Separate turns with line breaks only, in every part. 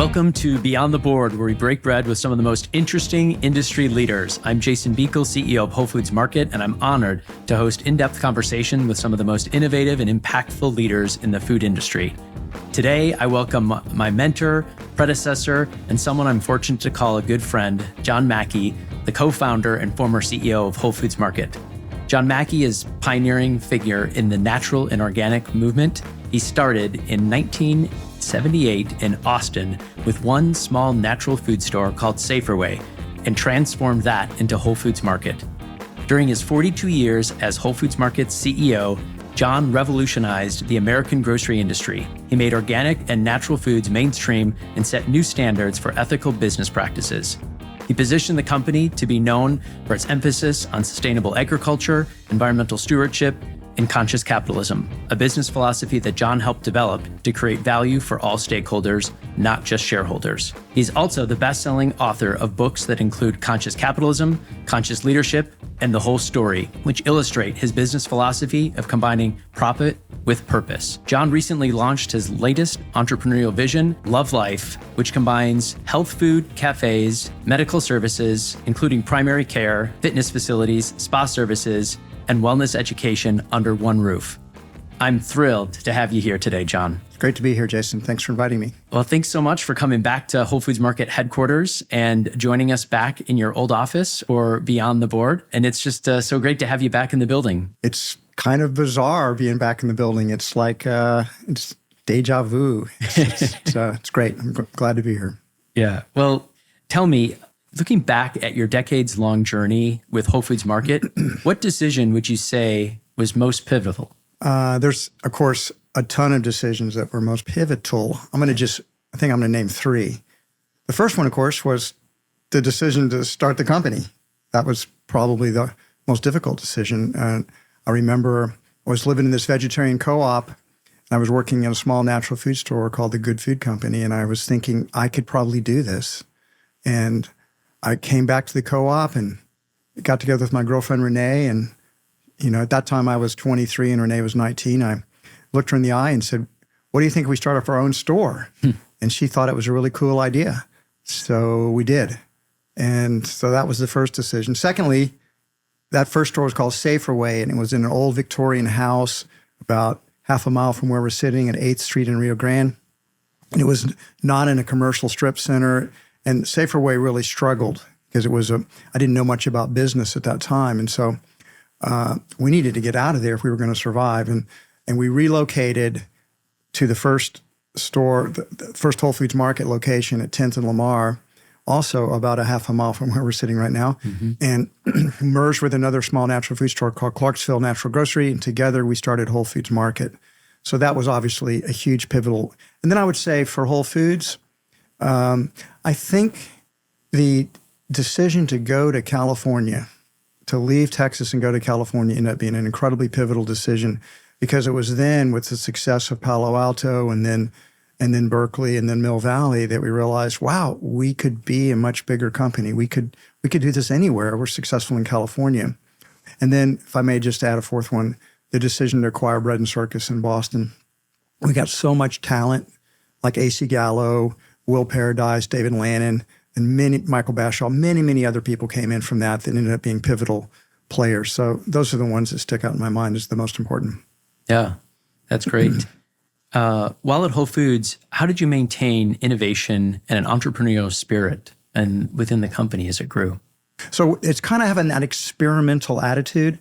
Welcome to Beyond the Board, where we break bread with some of the most interesting industry leaders. I'm Jason Beekle, CEO of Whole Foods Market, and I'm honored to host in-depth conversation with some of the most innovative and impactful leaders in the food industry. Today, I welcome my mentor, predecessor, and someone I'm fortunate to call a good friend, John Mackey, the co-founder and former CEO of Whole Foods Market. John Mackey is a pioneering figure in the natural and organic movement. He started in 1978 in Austin with one small natural food store called Safeway and transformed that into Whole Foods Market. During his 42 years as Whole Foods Market's CEO, John revolutionized the American grocery industry. He made organic and natural foods mainstream and set new standards for ethical business practices. He positioned the company to be known for its emphasis on sustainable agriculture, environmental stewardship, and conscious capitalism, a business philosophy that John helped develop to create value for all stakeholders, not just shareholders. He's also the best-selling author of books that include Conscious Capitalism, Conscious Leadership, and The Whole Story, which illustrate his business philosophy of combining profit with purpose. John recently launched his latest entrepreneurial vision, Love Life, which combines health food, cafes, medical services, including primary care, fitness facilities, spa services, and wellness education under one roof. I'm thrilled to have you here today, John.
Great to be here, Jason. Thanks for inviting me.
Well, thanks so much for coming back to Whole Foods Market headquarters and joining us back in your old office or Beyond the Board. And it's just so great to have you back in the building.
It's kind of bizarre being back in the building. It's like, it's deja vu. It's great. I'm glad to be here.
Yeah. Well, tell me, looking back at your decades-long journey with Whole Foods Market, what decision would you say was most pivotal?
There's, of course, a ton of decisions that were most pivotal. I think I'm going to name three. The first one, of course, was the decision to start the company. That was probably the most difficult decision. I remember I was living in this vegetarian co-op, and I was working in a small natural food store called the Good Food Company, and I was thinking I could probably do this. And I came back to the co-op and got together with my girlfriend, Renee. And, at that time I was 23 and Renee was 19. I looked her in the eye and said, "What do you think if we start up our own store?" And she thought it was a really cool idea. So we did. And so that was the first decision. Secondly, that first store was called Safeway, and it was in an old Victorian house about half a mile from where we're sitting at 8th Street in Rio Grande. And it was not in a commercial strip center. And Safeway really struggled because I didn't know much about business at that time. And so we needed to get out of there if we were going to survive. And we relocated to the first store, the first Whole Foods Market location at 10th and Lamar, also about a half a mile from where we're sitting right now, and merged with another small natural food store called Clarksville Natural Grocery. And together we started Whole Foods Market. So that was obviously a huge pivotal. And then I would say for Whole Foods, I think the decision to go to California, to leave Texas and go to California, ended up being an incredibly pivotal decision, because it was then with the success of Palo Alto and then Berkeley and then Mill Valley that we realized, wow, we could be a much bigger company. We could do this anywhere. We're successful in California. And then, if I may just add a fourth one, the decision to acquire Bread and Circus in Boston. We got so much talent, like A.C. Gallo, Will Paradise, David Lannon, and Michael Bashaw, many other people came in from that ended up being pivotal players. So those are the ones that stick out in my mind as the most important.
Yeah, that's great. While at Whole Foods, how did you maintain innovation and an entrepreneurial spirit and within the company as it grew?
So it's kind of having that experimental attitude.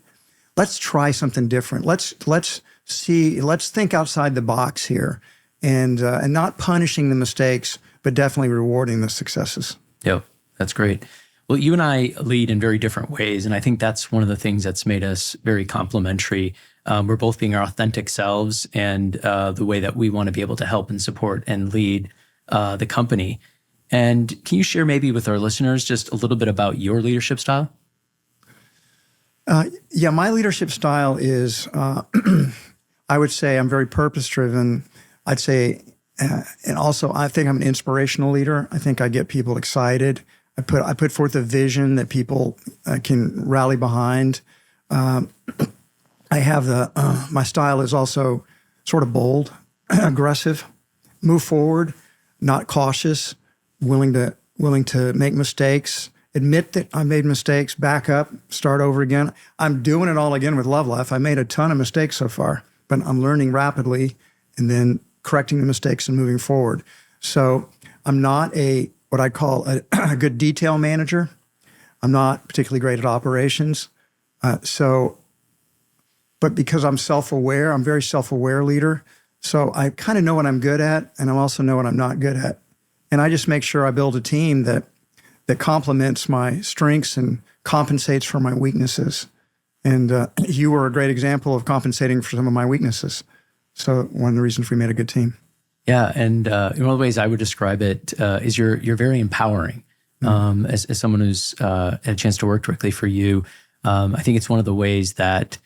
Let's try something different. Let's think outside the box here, and not punishing the mistakes, but definitely rewarding the successes.
Yep, that's great. Well, you and I lead in very different ways, and I think that's one of the things that's made us very complementary. We're both being our authentic selves, and the way that we want to be able to help and support and lead the company. And can you share maybe with our listeners just a little bit about your leadership style?
Yeah, my leadership style is, I would say I'm very purpose-driven. I'd say, and also I think I'm an inspirational leader. I think I get people excited. I put forth a vision that people can rally behind. I have my style is also sort of bold, aggressive, move forward. not cautious, willing to make mistakes, admit that I made mistakes, back up, start over again. I'm doing it all again with Love Life. I made a ton of mistakes so far, but I'm learning rapidly and then correcting the mistakes and moving forward. So I'm not what I call a good detail manager. I'm not particularly great at operations. But because I'm self-aware, I'm a very self-aware leader. So I kind of know what I'm good at, and I also know what I'm not good at. And I just make sure I build a team that complements my strengths and compensates for my weaknesses. And you were a great example of compensating for some of my weaknesses. So one of the reasons we made a good team.
Yeah, and one of the ways I would describe it is you're very empowering. As someone who's had a chance to work directly for you, I think it's one of the ways that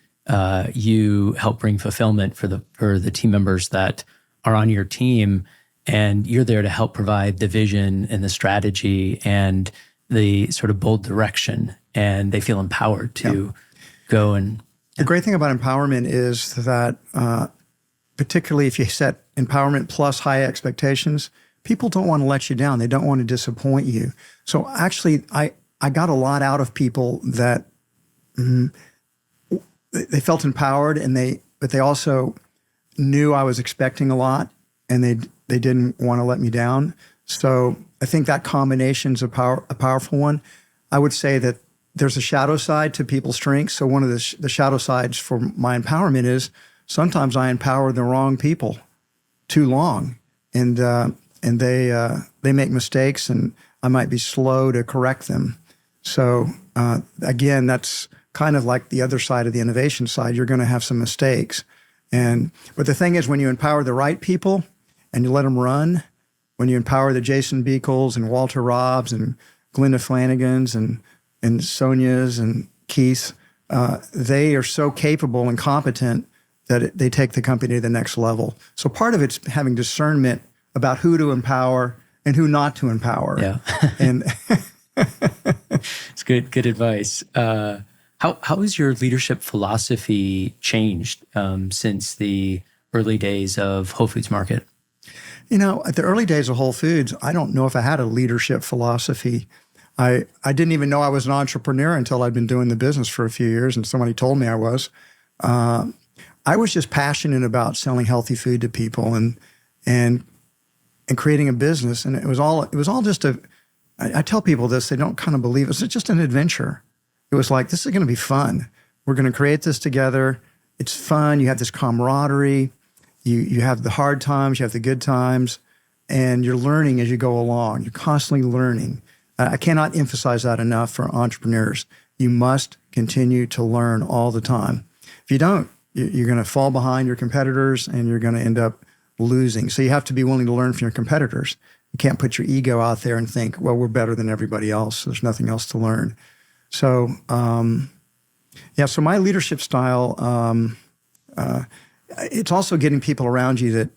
you help bring fulfillment for the team members that are on your team, and you're there to help provide the vision and the strategy and the sort of bold direction, and they feel empowered to go and.
The great thing about empowerment is that, particularly if you set empowerment plus high expectations, people don't want to let you down. They don't want to disappoint you. So actually, I got a lot out of people that they felt empowered, but they also knew I was expecting a lot, and they didn't want to let me down. So I think that combination's a powerful one. I would say that there's a shadow side to people's strengths. So one of the shadow sides for my empowerment is sometimes I empower the wrong people too long, and they make mistakes, and I might be slow to correct them. So again, that's kind of like the other side of the innovation side. You're going to have some mistakes, but the thing is, when you empower the right people and you let them run, when you empower the Jason Beekles and Walter Robbs and Glenda Flanagans and Sonias and Keith, they are so capable and competent that they take the company to the next level. So part of it's having discernment about who to empower and who not to empower.
Yeah.
And
it's good advice. How has your leadership philosophy changed since the early days of Whole Foods Market?
At the early days of Whole Foods, I don't know if I had a leadership philosophy. I didn't even know I was an entrepreneur until I'd been doing the business for a few years, and somebody told me I was. I was just passionate about selling healthy food to people and creating a business, and it was all just I tell people this, they don't kind of believe it. It's just an adventure. It was like, this is going to be fun. We're going to create this together. It's fun. You have this camaraderie. You have the hard times, you have the good times, and you're learning as you go along. You're constantly learning. I cannot emphasize that enough for entrepreneurs. You must continue to learn all the time. If you don't, you're going to fall behind your competitors, and you're going to end up losing. So you have to be willing to learn from your competitors. You can't put your ego out there and think, well, we're better than everybody else. There's nothing else to learn. So, so my leadership style, it's also getting people around you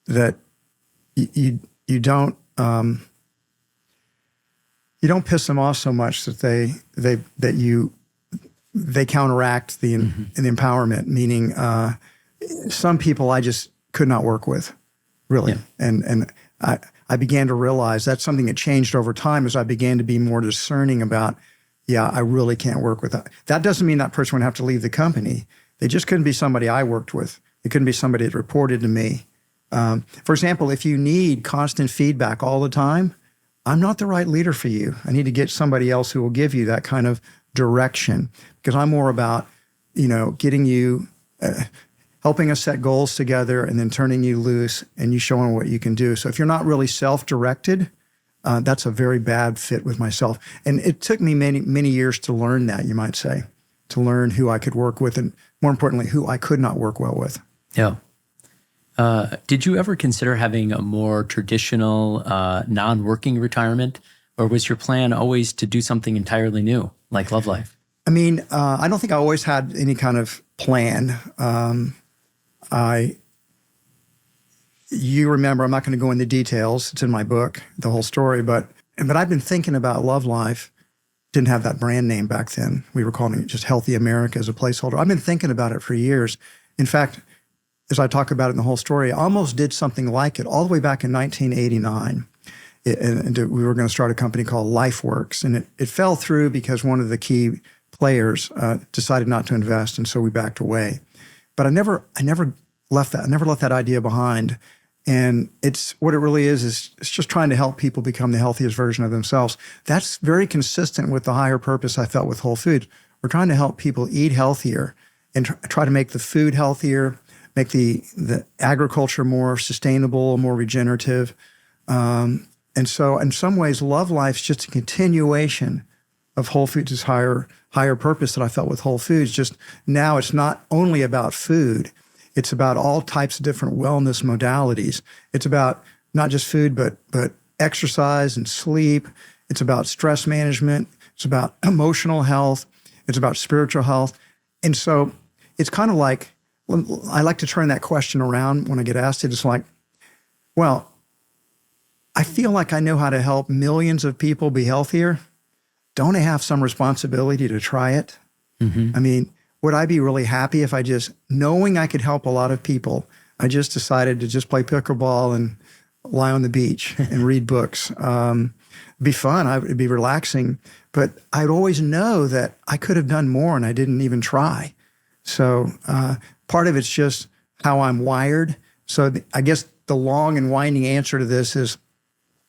that you don't piss them off so much that they counteract the empowerment. Meaning, some people I just could not work with, really, and I began to realize that's something that changed over time as I began to be more discerning about. Yeah, I really can't work with that. That doesn't mean that person would have to leave the company. They just couldn't be somebody I worked with. It couldn't be somebody that reported to me. For example, if you need constant feedback all the time, I'm not the right leader for you. I need to get somebody else who will give you that kind of direction, because I'm more about, getting you, helping us set goals together and then turning you loose and you showing what you can do. So if you're not really self-directed, that's a very bad fit with myself. And it took me many, many years to learn that, you might say, to learn who I could work with and, more importantly, who I could not work well with.
Yeah. Did you ever consider having a more traditional, non-working retirement, or was your plan always to do something entirely new, like Love Life?
I mean, I don't think I always had any kind of plan. You remember, I'm not going to go into details. It's in my book, the whole story. But I've been thinking about Love Life. Didn't have that brand name back then. We were calling it just Healthy America as a placeholder. I've been thinking about it for years. In fact, as I talk about it in the whole story, I almost did something like it all the way back in 1989. We were going to start a company called LifeWorks, and it fell through because one of the key players decided not to invest, and so we backed away. But I never left that. I never left that idea behind. And it's what it really is it's just trying to help people become the healthiest version of themselves. That's very consistent with the higher purpose I felt with Whole Foods. We're trying to help people eat healthier and try to make the food healthier, make the agriculture more sustainable, more regenerative. And so in some ways, Love Life's just a continuation of Whole Foods' higher purpose that I felt with Whole Foods. Just now it's not only about food. It's about all types of different wellness modalities. It's about not just food, but exercise and sleep. It's about stress management. It's about emotional health. It's about spiritual health. And so it's kind of like, I like to turn that question around when I get asked it. It's like, well, I feel like I know how to help millions of people be healthier. Don't I have some responsibility to try it? Mm-hmm. I mean, would I be really happy if I just, knowing I could help a lot of people, I just decided to just play pickleball and lie on the beach and read books? It'd be fun. It'd be relaxing. But I'd always know that I could have done more and I didn't even try. So part of it's just how I'm wired. So I guess the long and winding answer to this is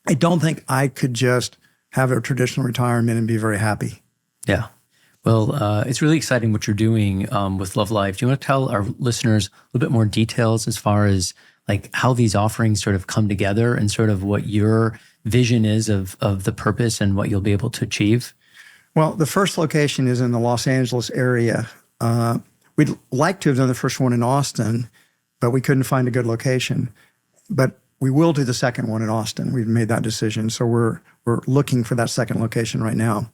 I don't think I could just have a traditional retirement and be very happy.
Yeah. Well, it's really exciting what you're doing with Love Life. Do you want to tell our listeners a little bit more details as far as like how these offerings sort of come together and sort of what your vision is of the purpose and what you'll be able to achieve?
Well, the first location is in the Los Angeles area. We'd like to have done the first one in Austin, but we couldn't find a good location. But we will do the second one in Austin. We've made that decision. So we're looking for that second location right now.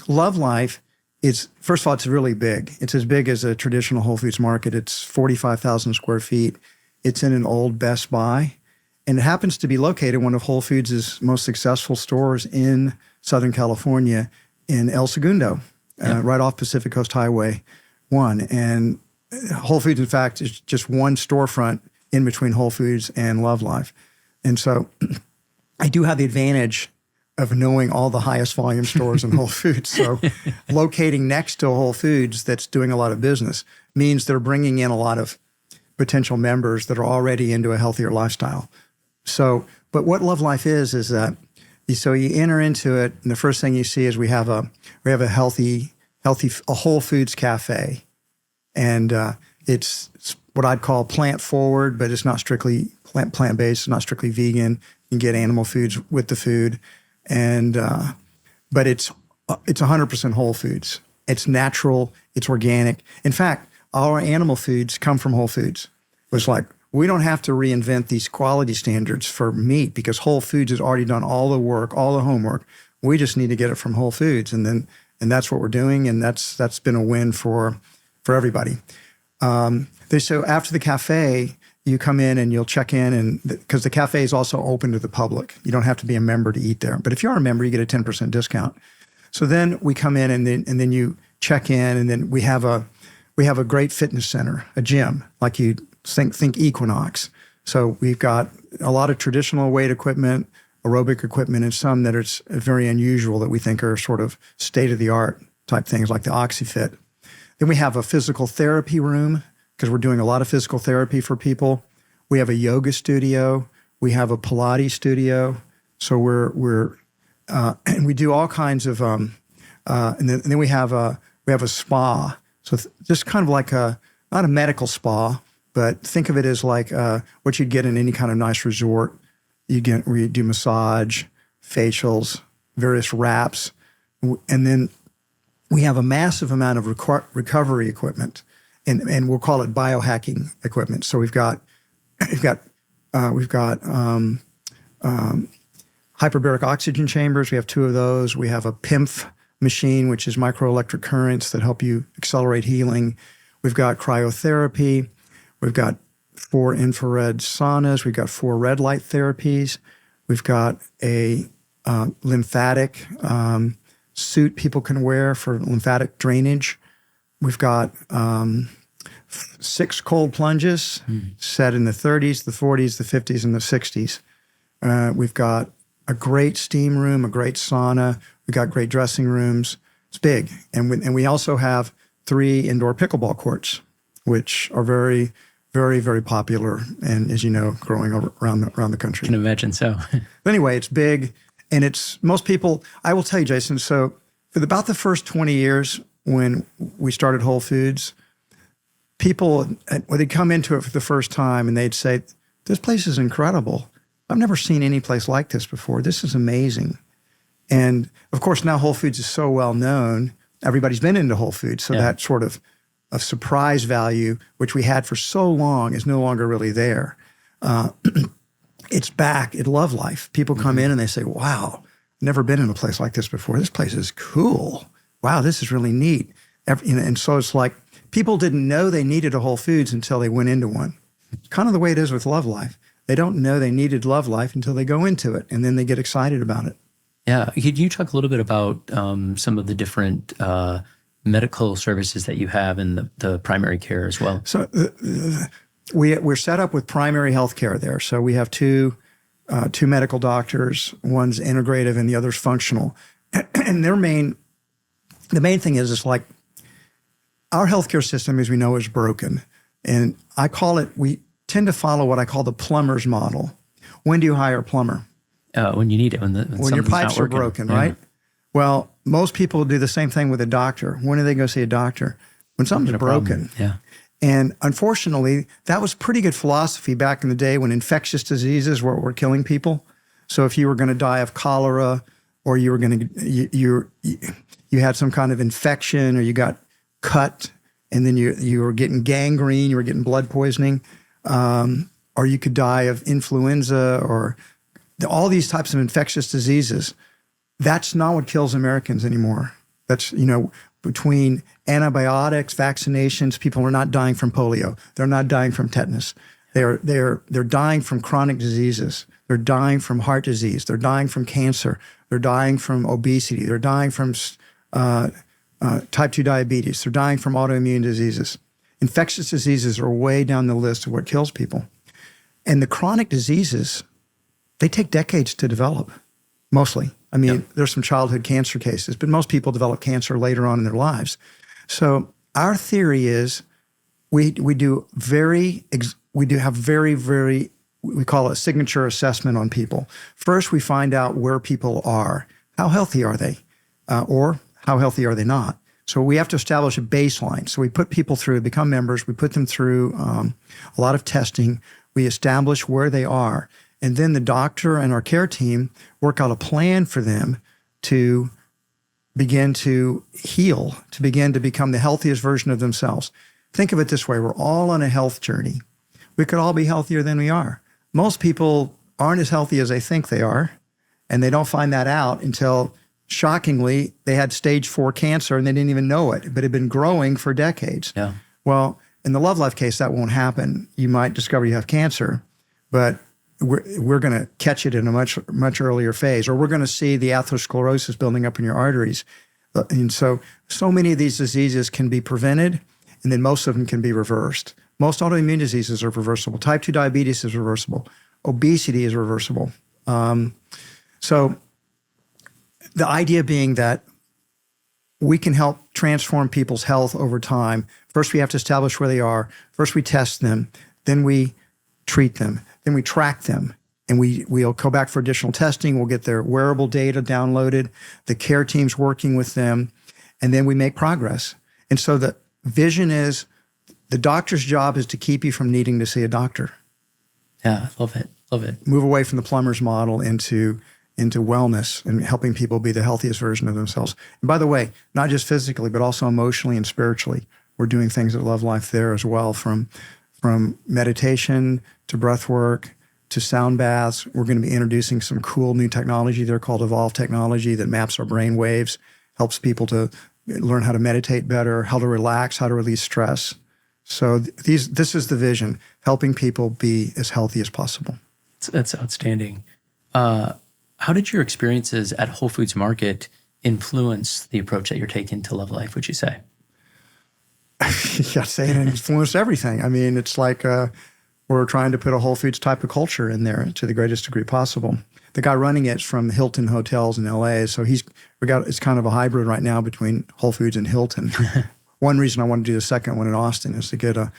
Love Life is, first of all, it's really big. It's as big as a traditional Whole Foods market. It's 45,000 square feet. It's in an old Best Buy. And it happens to be located in one of Whole Foods' most successful stores in Southern California in El Segundo, right off Pacific Coast Highway 1. And Whole Foods, in fact, is just one storefront in between Whole Foods and Love Life. And so I do have the advantage of knowing all the highest volume stores in Whole Foods. So locating next to Whole Foods that's doing a lot of business means they're bringing in a lot of potential members that are already into a healthier lifestyle. So, but what Love Life is that so you enter into it, and the first thing you see is we have a healthy Whole Foods cafe, and it's what I'd call plant forward, but it's not strictly plant based, not strictly vegan. You can get animal foods with the food, and but it's 100% Whole Foods. It's natural. It's organic. In fact, our animal foods come from Whole Foods. It's like we don't have to reinvent these quality standards for meat because Whole Foods has already done all the work, all the homework. We just need to get it from Whole Foods, and that's what we're doing, and that's been a win for everybody. So after the cafe, you come in and you'll check in, and because the cafe is also open to the public, you don't have to be a member to eat there. But if you are a member, you get a 10% discount. So then we come in, and then you check in, and then we have a great fitness center, a gym, like you think Equinox. So we've got a lot of traditional weight equipment, aerobic equipment, and some that are very unusual that we think are sort of state-of-the-art type things like the OxyFit. Then we have a physical therapy room because we're doing a lot of physical therapy for people. We have a yoga studio. We have a Pilates studio. So and we do all kinds of, and then we have a spa. So just kind of like not a medical spa, but think of it as like what you'd get in any kind of nice resort. Where you do massage, facials, various wraps, and then we have a massive amount of recovery equipment, and we'll call it biohacking equipment. So we've got hyperbaric oxygen chambers. We have 2 of those. We have a PIMF machine, which is microelectric currents that help you accelerate healing. We've got cryotherapy. We've got 4 infrared saunas. We've got 4 red light therapies. We've got a lymphatic suit people can wear for lymphatic drainage. We've got 6 cold plunges set in the 30s, the 40s, the 50s, and the 60s. We've got a great steam room, a great sauna. We've got great dressing rooms. It's big. And we also have 3 indoor pickleball courts, which are very, very, very popular. And as you know, growing around the country.
I can imagine so.
But anyway, it's big. And it's most people, I will tell you, Jason, so for about the first 20 years when we started Whole Foods, people, when they'd come into it for the first time and they'd say, this place is incredible. I've never seen any place like this before. This is amazing. And of course, now Whole Foods is so well known. Everybody's been into Whole Foods. So that sort of surprise value, which we had for so long, is no longer really there. It's back at Love Life. People come in and they say, wow, never been in a place like this before. This place is cool. Wow, this is really neat. And so it's like people didn't know they needed a Whole Foods until they went into one. It's kind of the way it is with Love Life. They don't know they needed Love Life until they go into it, and then they get excited about it.
Yeah. Could you talk a little bit about some of the different medical services that you have in the primary care as well?
So we're set up with primary health care there. So we have two medical doctors. One's integrative and the other's functional. And the main thing is like our healthcare system, as we know, is broken. And I call it, we tend to follow what I call the plumber's model. When do you hire a plumber?
When you need it, when
your pipes are broken, right? Well, most people do the same thing with a doctor. When do they go see a doctor? When something's broken.
Yeah.
And unfortunately, that was pretty good philosophy back in the day when infectious diseases were killing people. So if you were going to die of cholera, or you were going to you had some kind of infection, or you got cut, and then you were getting gangrene, you were getting blood poisoning, or you could die of influenza, or all these types of infectious diseases. That's not what kills Americans anymore. That's, between antibiotics, vaccinations, people are not dying from polio. They're not dying from tetanus. They're dying from chronic diseases. They're dying from heart disease. They're dying from cancer. They're dying from obesity. They're dying from type 2 diabetes. They're dying from autoimmune diseases. Infectious diseases are way down the list of what kills people. And the chronic diseases, they take decades to develop, mostly. I mean, there's some childhood cancer cases, but most people develop cancer later on in their lives. So our theory is we call it a signature assessment on people. First, we find out where people are. How healthy are they? Or how healthy are they not? So we have to establish a baseline. So we put people through, become members. We put them through a lot of testing. We establish where they are. And then the doctor and our care team work out a plan for them to begin to heal, to begin to become the healthiest version of themselves. Think of it this way. We're all on a health journey. We could all be healthier than we are. Most people aren't as healthy as they think they are, and they don't find that out until, shockingly, they had stage 4 cancer and they didn't even know it, but it had been growing for decades.
Yeah.
Well, in the Love Life case, that won't happen. You might discover you have cancer, but we're going to catch it in a much earlier phase, or we're going to see the atherosclerosis building up in your arteries. And so many of these diseases can be prevented, and then most of them can be reversed. Most autoimmune diseases are reversible. Type 2 diabetes is reversible. Obesity is reversible. So the idea being that we can help transform people's health over time. First, we have to establish where they are. First, we test them. Then we treat them. Then we track them. And we'll go back for additional testing. We'll get their wearable data downloaded. The care team's working with them. And then we make progress. And so the vision is the doctor's job is to keep you from needing to see a doctor.
Yeah, love it. Love it.
Move away from the plumber's model into wellness and helping people be the healthiest version of themselves. And by the way, not just physically, but also emotionally and spiritually. We're doing things at Love Life there as well, from meditation to breath work to sound baths. We're going to be introducing some cool new technology there called Evolve technology that maps our brain waves, helps people to learn how to meditate better, how to relax, how to release stress. So this is the vision, helping people be as healthy as possible.
That's outstanding. How did your experiences at Whole Foods Market influence the approach that you're taking to Love Life, would you say?
You got to say it influenced everything. I mean, it's like we're trying to put a Whole Foods type of culture in there to the greatest degree possible. The guy running it's from Hilton Hotels in LA, so it's kind of a hybrid right now between Whole Foods and Hilton. One reason I want to do the second one in Austin is to get a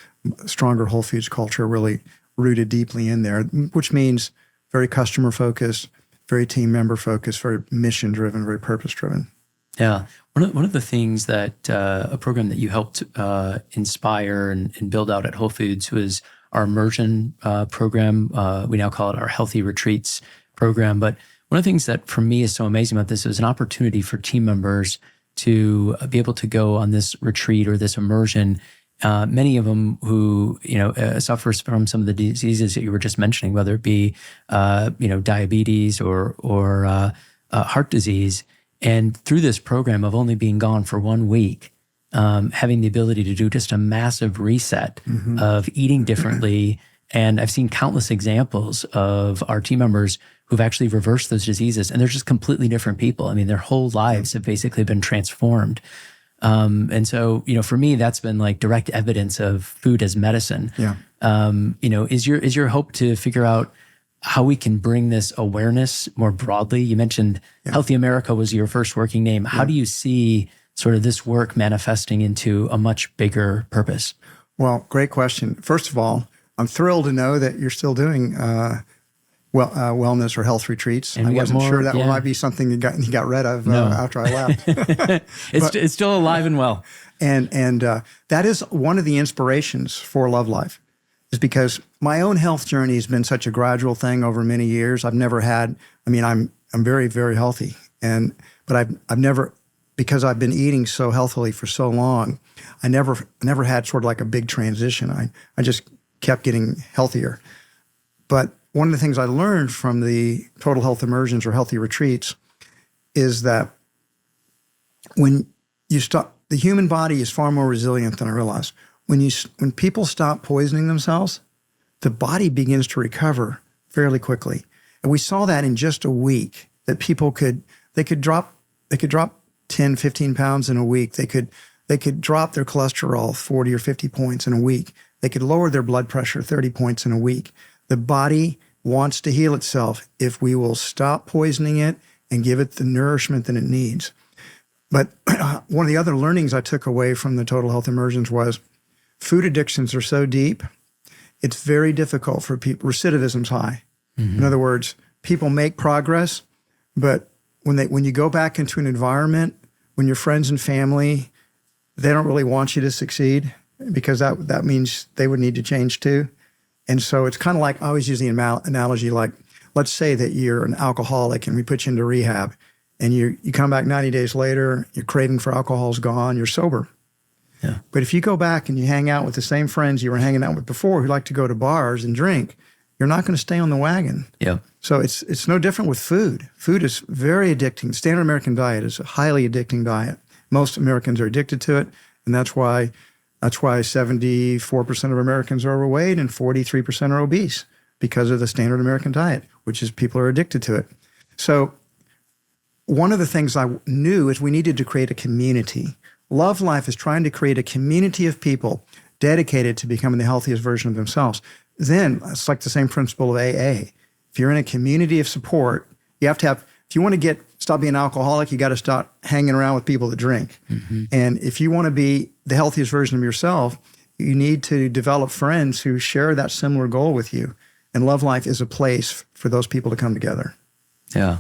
stronger Whole Foods culture really rooted deeply in there, which means very customer focused, very team member focused, very mission driven, very purpose driven.
Yeah. One of the things that a program that you helped inspire and build out at Whole Foods was our immersion program. We now call it our Healthy Retreats program. But one of the things that for me is so amazing about this is an opportunity for team members to be able to go on this retreat or this immersion. Many of them who suffer from some of the diseases that you were just mentioning, whether it be diabetes or heart disease. And through this program of only being gone for 1 week, having the ability to do just a massive reset of eating differently. And I've seen countless examples of our team members who've actually reversed those diseases, and they're just completely different people. I mean, their whole lives have basically been transformed. And so, for me, that's been like direct evidence of food as medicine.
Yeah.
Is your hope to figure out how we can bring this awareness more broadly? You mentioned Healthy America was your first working name. How do you see sort of this work manifesting into a much bigger purpose?
Well, great question. First of all, I'm thrilled to know that you're still doing wellness or health retreats.
And
I wasn't sure that
yeah.
might be something you got rid of after I left.
It's still alive and well.
And that is one of the inspirations for Love Life, is because my own health journey has been such a gradual thing over many years. I've never had. I mean, I'm very, very healthy, but I've never, because I've been eating so healthily for so long, I never had sort of like a big transition. I just kept getting healthier. But one of the things I learned from the total health immersions or healthy retreats is that when you stop, the human body is far more resilient than I realized. When people stop poisoning themselves, the body begins to recover fairly quickly. And we saw that in just a week, that people could drop 10, 15 pounds in a week. They could drop their cholesterol 40 or 50 points in a week. They could lower their blood pressure 30 points in a week. The body wants to heal itself if we will stop poisoning it and give it the nourishment that it needs. But one of the other learnings I took away from the total health immersions was food addictions are so deep, it's very difficult for people. Recidivism's high. In other words, people make progress, but when you go back into an environment, when your friends and family, they don't really want you to succeed, because that means they would need to change too. And so it's kind of like, I always use the analogy, like, let's say that you're an alcoholic and we put you into rehab, and you come back 90 days later, your craving for alcohol's gone, you're sober.
Yeah.
But if you go back and you hang out with the same friends you were hanging out with before, who like to go to bars and drink, you're not going to stay on the wagon.
Yeah.
So it's no different with food. Food is very addicting. Standard American diet is a highly addicting diet. Most Americans are addicted to it, and that's why 74% of Americans are overweight and 43% are obese, because of the standard American diet, which is people are addicted to it. So one of the things I knew is we needed to create a community. Love Life is trying to create a community of people dedicated to becoming the healthiest version of themselves. Then it's like the same principle of AA. If you're in a community of support, you have to have, if you want to stop being an alcoholic, you got to stop hanging around with people that drink. And if you want to be the healthiest version of yourself, you need to develop friends who share that similar goal with you. And Love Life is a place for those people to come together.
Yeah,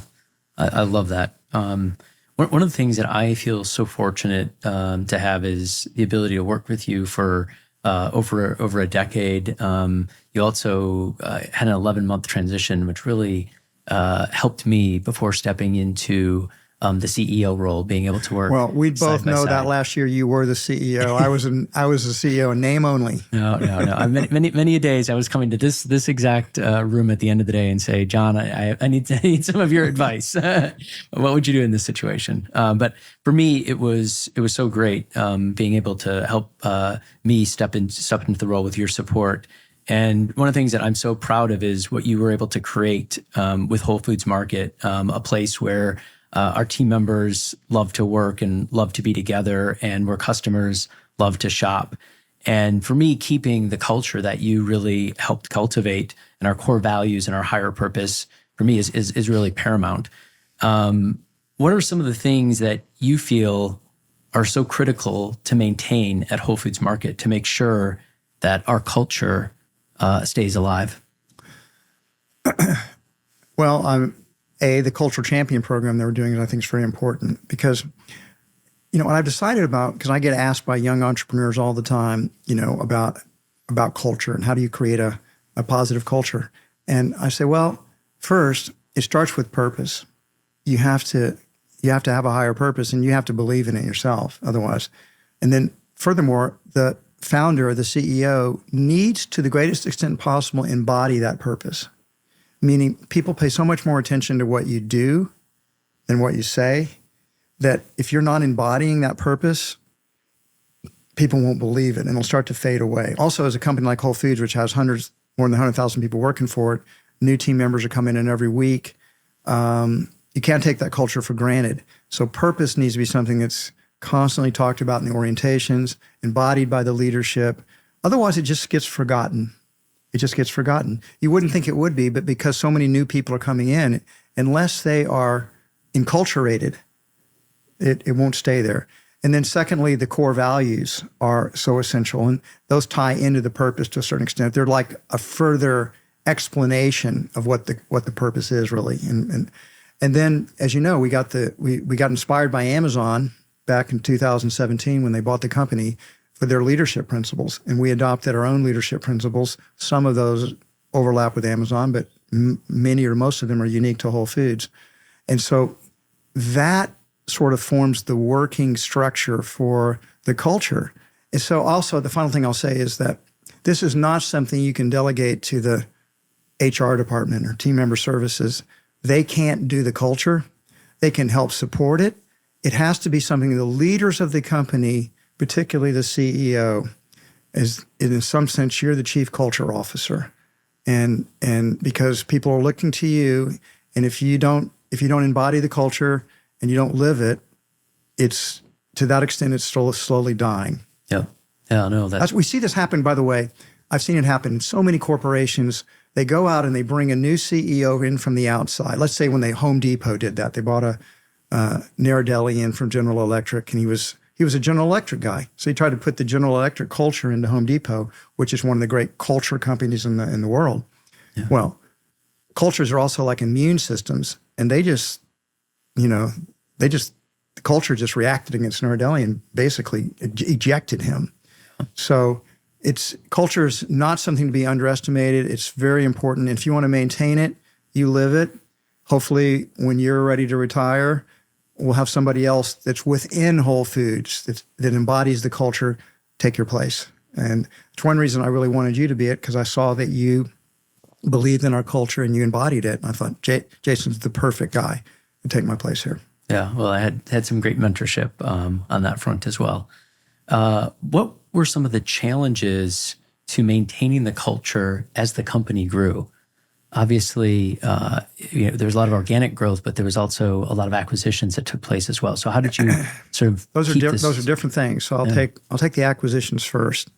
I love that. One of the things that I feel so fortunate to have is the ability to work with you for over a decade. You also had an 11-month transition, which really helped me before stepping into the CEO role, being able to work.
Well, we both know that last year you were the CEO. I was the CEO in name only.
No. Many days I was coming to this exact room at the end of the day and say, John, I need some of your advice. What would you do in this situation? But for me, it was so great being able to help me step into the role with your support. And one of the things that I'm so proud of is what you were able to create with Whole Foods Market, a place where our team members love to work and love to be together, and where customers love to shop. And for me, keeping the culture that you really helped cultivate and our core values and our higher purpose, for me, is really paramount. What are some of the things that you feel are so critical to maintain at Whole Foods Market to make sure that our culture stays alive?
Well, the cultural champion program that we're doing, I think is very important because, what I've decided about, because I get asked by young entrepreneurs all the time, about culture and how do you create a positive culture. And I say, well, first, it starts with purpose. You have to have a higher purpose and you have to believe in it yourself otherwise. And then furthermore, the founder or the CEO needs to the greatest extent possible embody that purpose. Meaning people pay so much more attention to what you do than what you say, that if you're not embodying that purpose, people won't believe it and it'll start to fade away. Also, as a company like Whole Foods, which has more than 100,000 people working for it, new team members are coming in every week. You can't take that culture for granted. So purpose needs to be something that's constantly talked about in the orientations, embodied by the leadership. Otherwise, it just gets forgotten. It just gets forgotten. You wouldn't think it would be, but because so many new people are coming in, unless they are enculturated, it won't stay there. And then secondly, the core values are so essential, and those tie into the purpose to a certain extent. They're like a further explanation of what the purpose is really. And then, as you know, we got inspired by Amazon back in 2017 when they bought the company for their leadership principles, and we adopted our own leadership principles. Some of those overlap with Amazon, but many or most of them are unique to Whole Foods. And so that sort of forms the working structure for the culture. And so also the final thing I'll say is that this is not something you can delegate to the HR department or team member services. They can't do the culture. They can help support it. It has to be something the leaders of the company, particularly the CEO, is in some sense you're the chief culture officer, and because people are looking to you, and if you don't embody the culture and you don't live it's to that extent it's still slowly dying.
Yeah, no,
we see this happen. By the way, I've seen it happen in so many corporations. They go out and they bring a new CEO in from the outside. Let's say when Home Depot did that, they bought a Nardelli in from General Electric, and he was a General Electric guy. So he tried to put the General Electric culture into Home Depot, which is one of the great culture companies in the world. Yeah. Well, cultures are also like immune systems, and the culture just reacted against Nardelli and basically ejected him. So culture is not something to be underestimated. It's very important. And if you want to maintain it, you live it. Hopefully, when you're ready to retire, we'll have somebody else that's within Whole Foods that embodies the culture take your place. And it's one reason I really wanted you to be it, because I saw that you believed in our culture and you embodied it. And I thought, Jason's the perfect guy to take my place here.
Yeah, well, I had some great mentorship on that front as well. What were some of the challenges to maintaining the culture as the company grew? Obviously, there was a lot of organic growth, but there was also a lot of acquisitions that took place as well. So how did you sort of
those are different things. So I'll take the acquisitions first.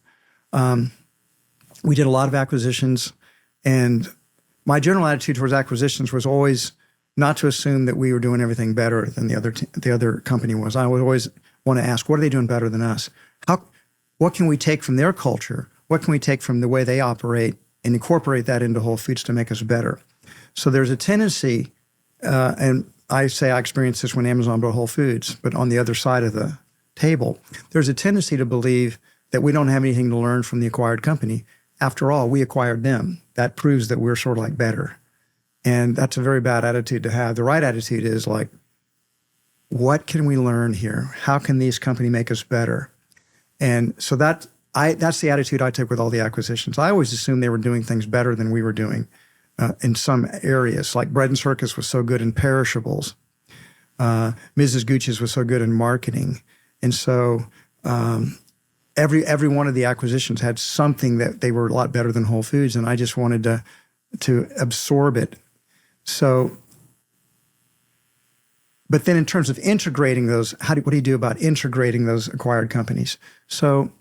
We did a lot of acquisitions, and my general attitude towards acquisitions was always not to assume that we were doing everything better than the other company was. I would always want to ask, what are they doing better than us? What can we take from their culture? What can we take from the way they operate and incorporate that into Whole Foods to make us better? So there's a tendency, and I say I experienced this when Amazon bought Whole Foods, but on the other side of the table, there's a tendency to believe that we don't have anything to learn from the acquired company. After all, we acquired them. That proves that we're sort of like better. And that's a very bad attitude to have. The right attitude is like, what can we learn here? How can these companies make us better? And so that's the attitude I took with all the acquisitions. I always assumed they were doing things better than we were doing in some areas. Like Bread and Circus was so good in perishables. Mrs. Gucci's was so good in marketing. And so every one of the acquisitions had something that they were a lot better than Whole Foods, and I just wanted to absorb it. So, but then in terms of integrating those, what do you do about integrating those acquired companies? So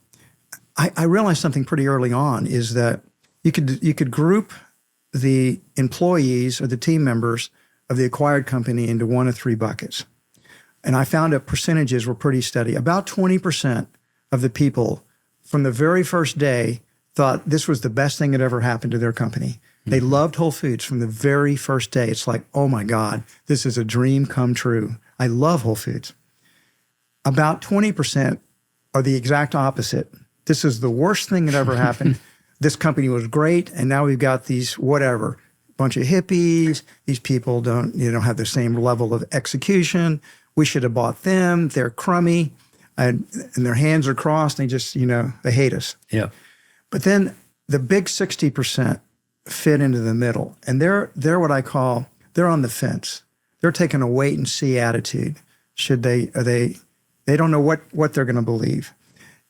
I realized something pretty early on is that you could group the employees or the team members of the acquired company into one of three buckets. And I found that percentages were pretty steady. About 20% of the people from the very first day thought this was the best thing that ever happened to their company. Mm-hmm. They loved Whole Foods from the very first day. It's like, oh my God, this is a dream come true. I love Whole Foods. About 20% are the exact opposite. This is the worst thing that ever happened. This company was great, and now we've got these whatever, bunch of hippies. These people don't have the same level of execution. We should have bought them. They're crummy, and their hands are crossed. And they just they hate us.
Yeah.
But then the big 60% fit into the middle, and they're what I call they're on the fence. They're taking a wait and see attitude. They don't know what they're going to believe,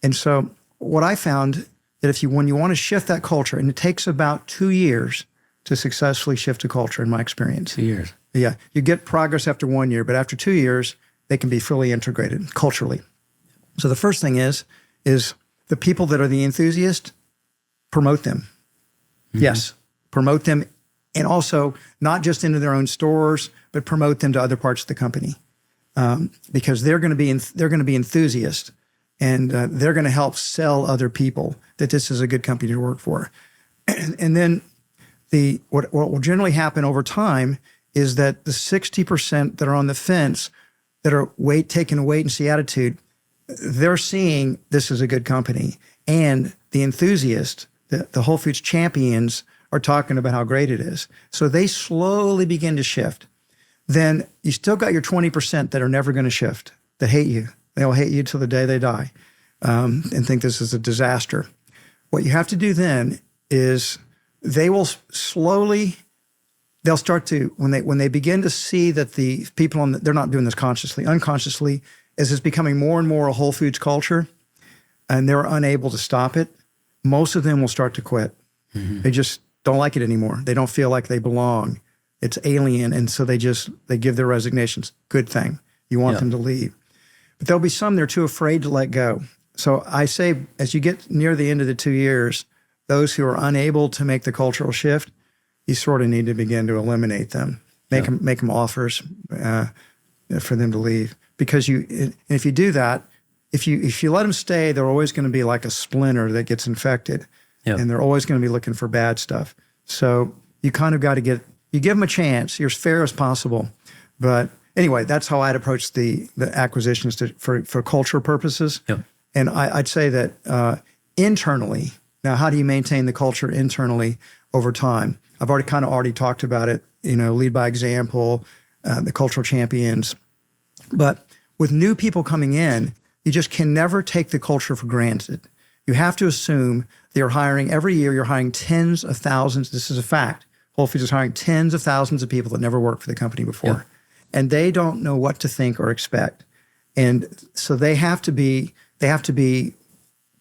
and so what I found that when you want to shift that culture, and it takes about 2 years to successfully shift a culture, in my experience.
2 years.
Yeah. You get progress after 1 year, but after 2 years, they can be fully integrated culturally. So the first thing is the people that are the enthusiasts, promote them. Mm-hmm. Yes, promote them, and also not just into their own stores, but promote them to other parts of the company, because they're going to be enthusiasts. And they're going to help sell other people that this is a good company to work for. And then what will generally happen over time is that the 60% that are on the fence, that are taking a wait and see attitude, they're seeing this is a good company. And the enthusiasts, the Whole Foods champions, are talking about how great it is. So they slowly begin to shift. Then you still got your 20% that are never going to shift, that hate you. They'll hate you till the day they die, and think this is a disaster. What you have to do then is they'll start to, when they begin to see that the people they're not doing this consciously, unconsciously, as it's becoming more and more a Whole Foods culture, and they're unable to stop it, most of them will start to quit. Mm-hmm. They just don't like it anymore. They don't feel like they belong. It's alien, and so they give their resignations. Good thing. You want them to leave. But there'll be some they're too afraid to let go. So I say, as you get near the end of the 2 years, those who are unable to make the cultural shift, you sort of need to begin to eliminate them, make them offers for them to leave. Because if you do that, if you let them stay, they're always going to be like a splinter that gets infected, and they're always going to be looking for bad stuff. So you kind of got to you give them a chance. You're as fair as possible, but. Anyway, that's how I'd approach the acquisitions for culture purposes. Yep. And I'd say that internally, now how do you maintain the culture internally over time? I've already talked about it, lead by example, the cultural champions. But with new people coming in, you just can never take the culture for granted. You have to assume that every year you're hiring tens of thousands. This is a fact. Whole Foods is hiring tens of thousands of people that never worked for the company before. Yep. And they don't know what to think or expect. And so they have to be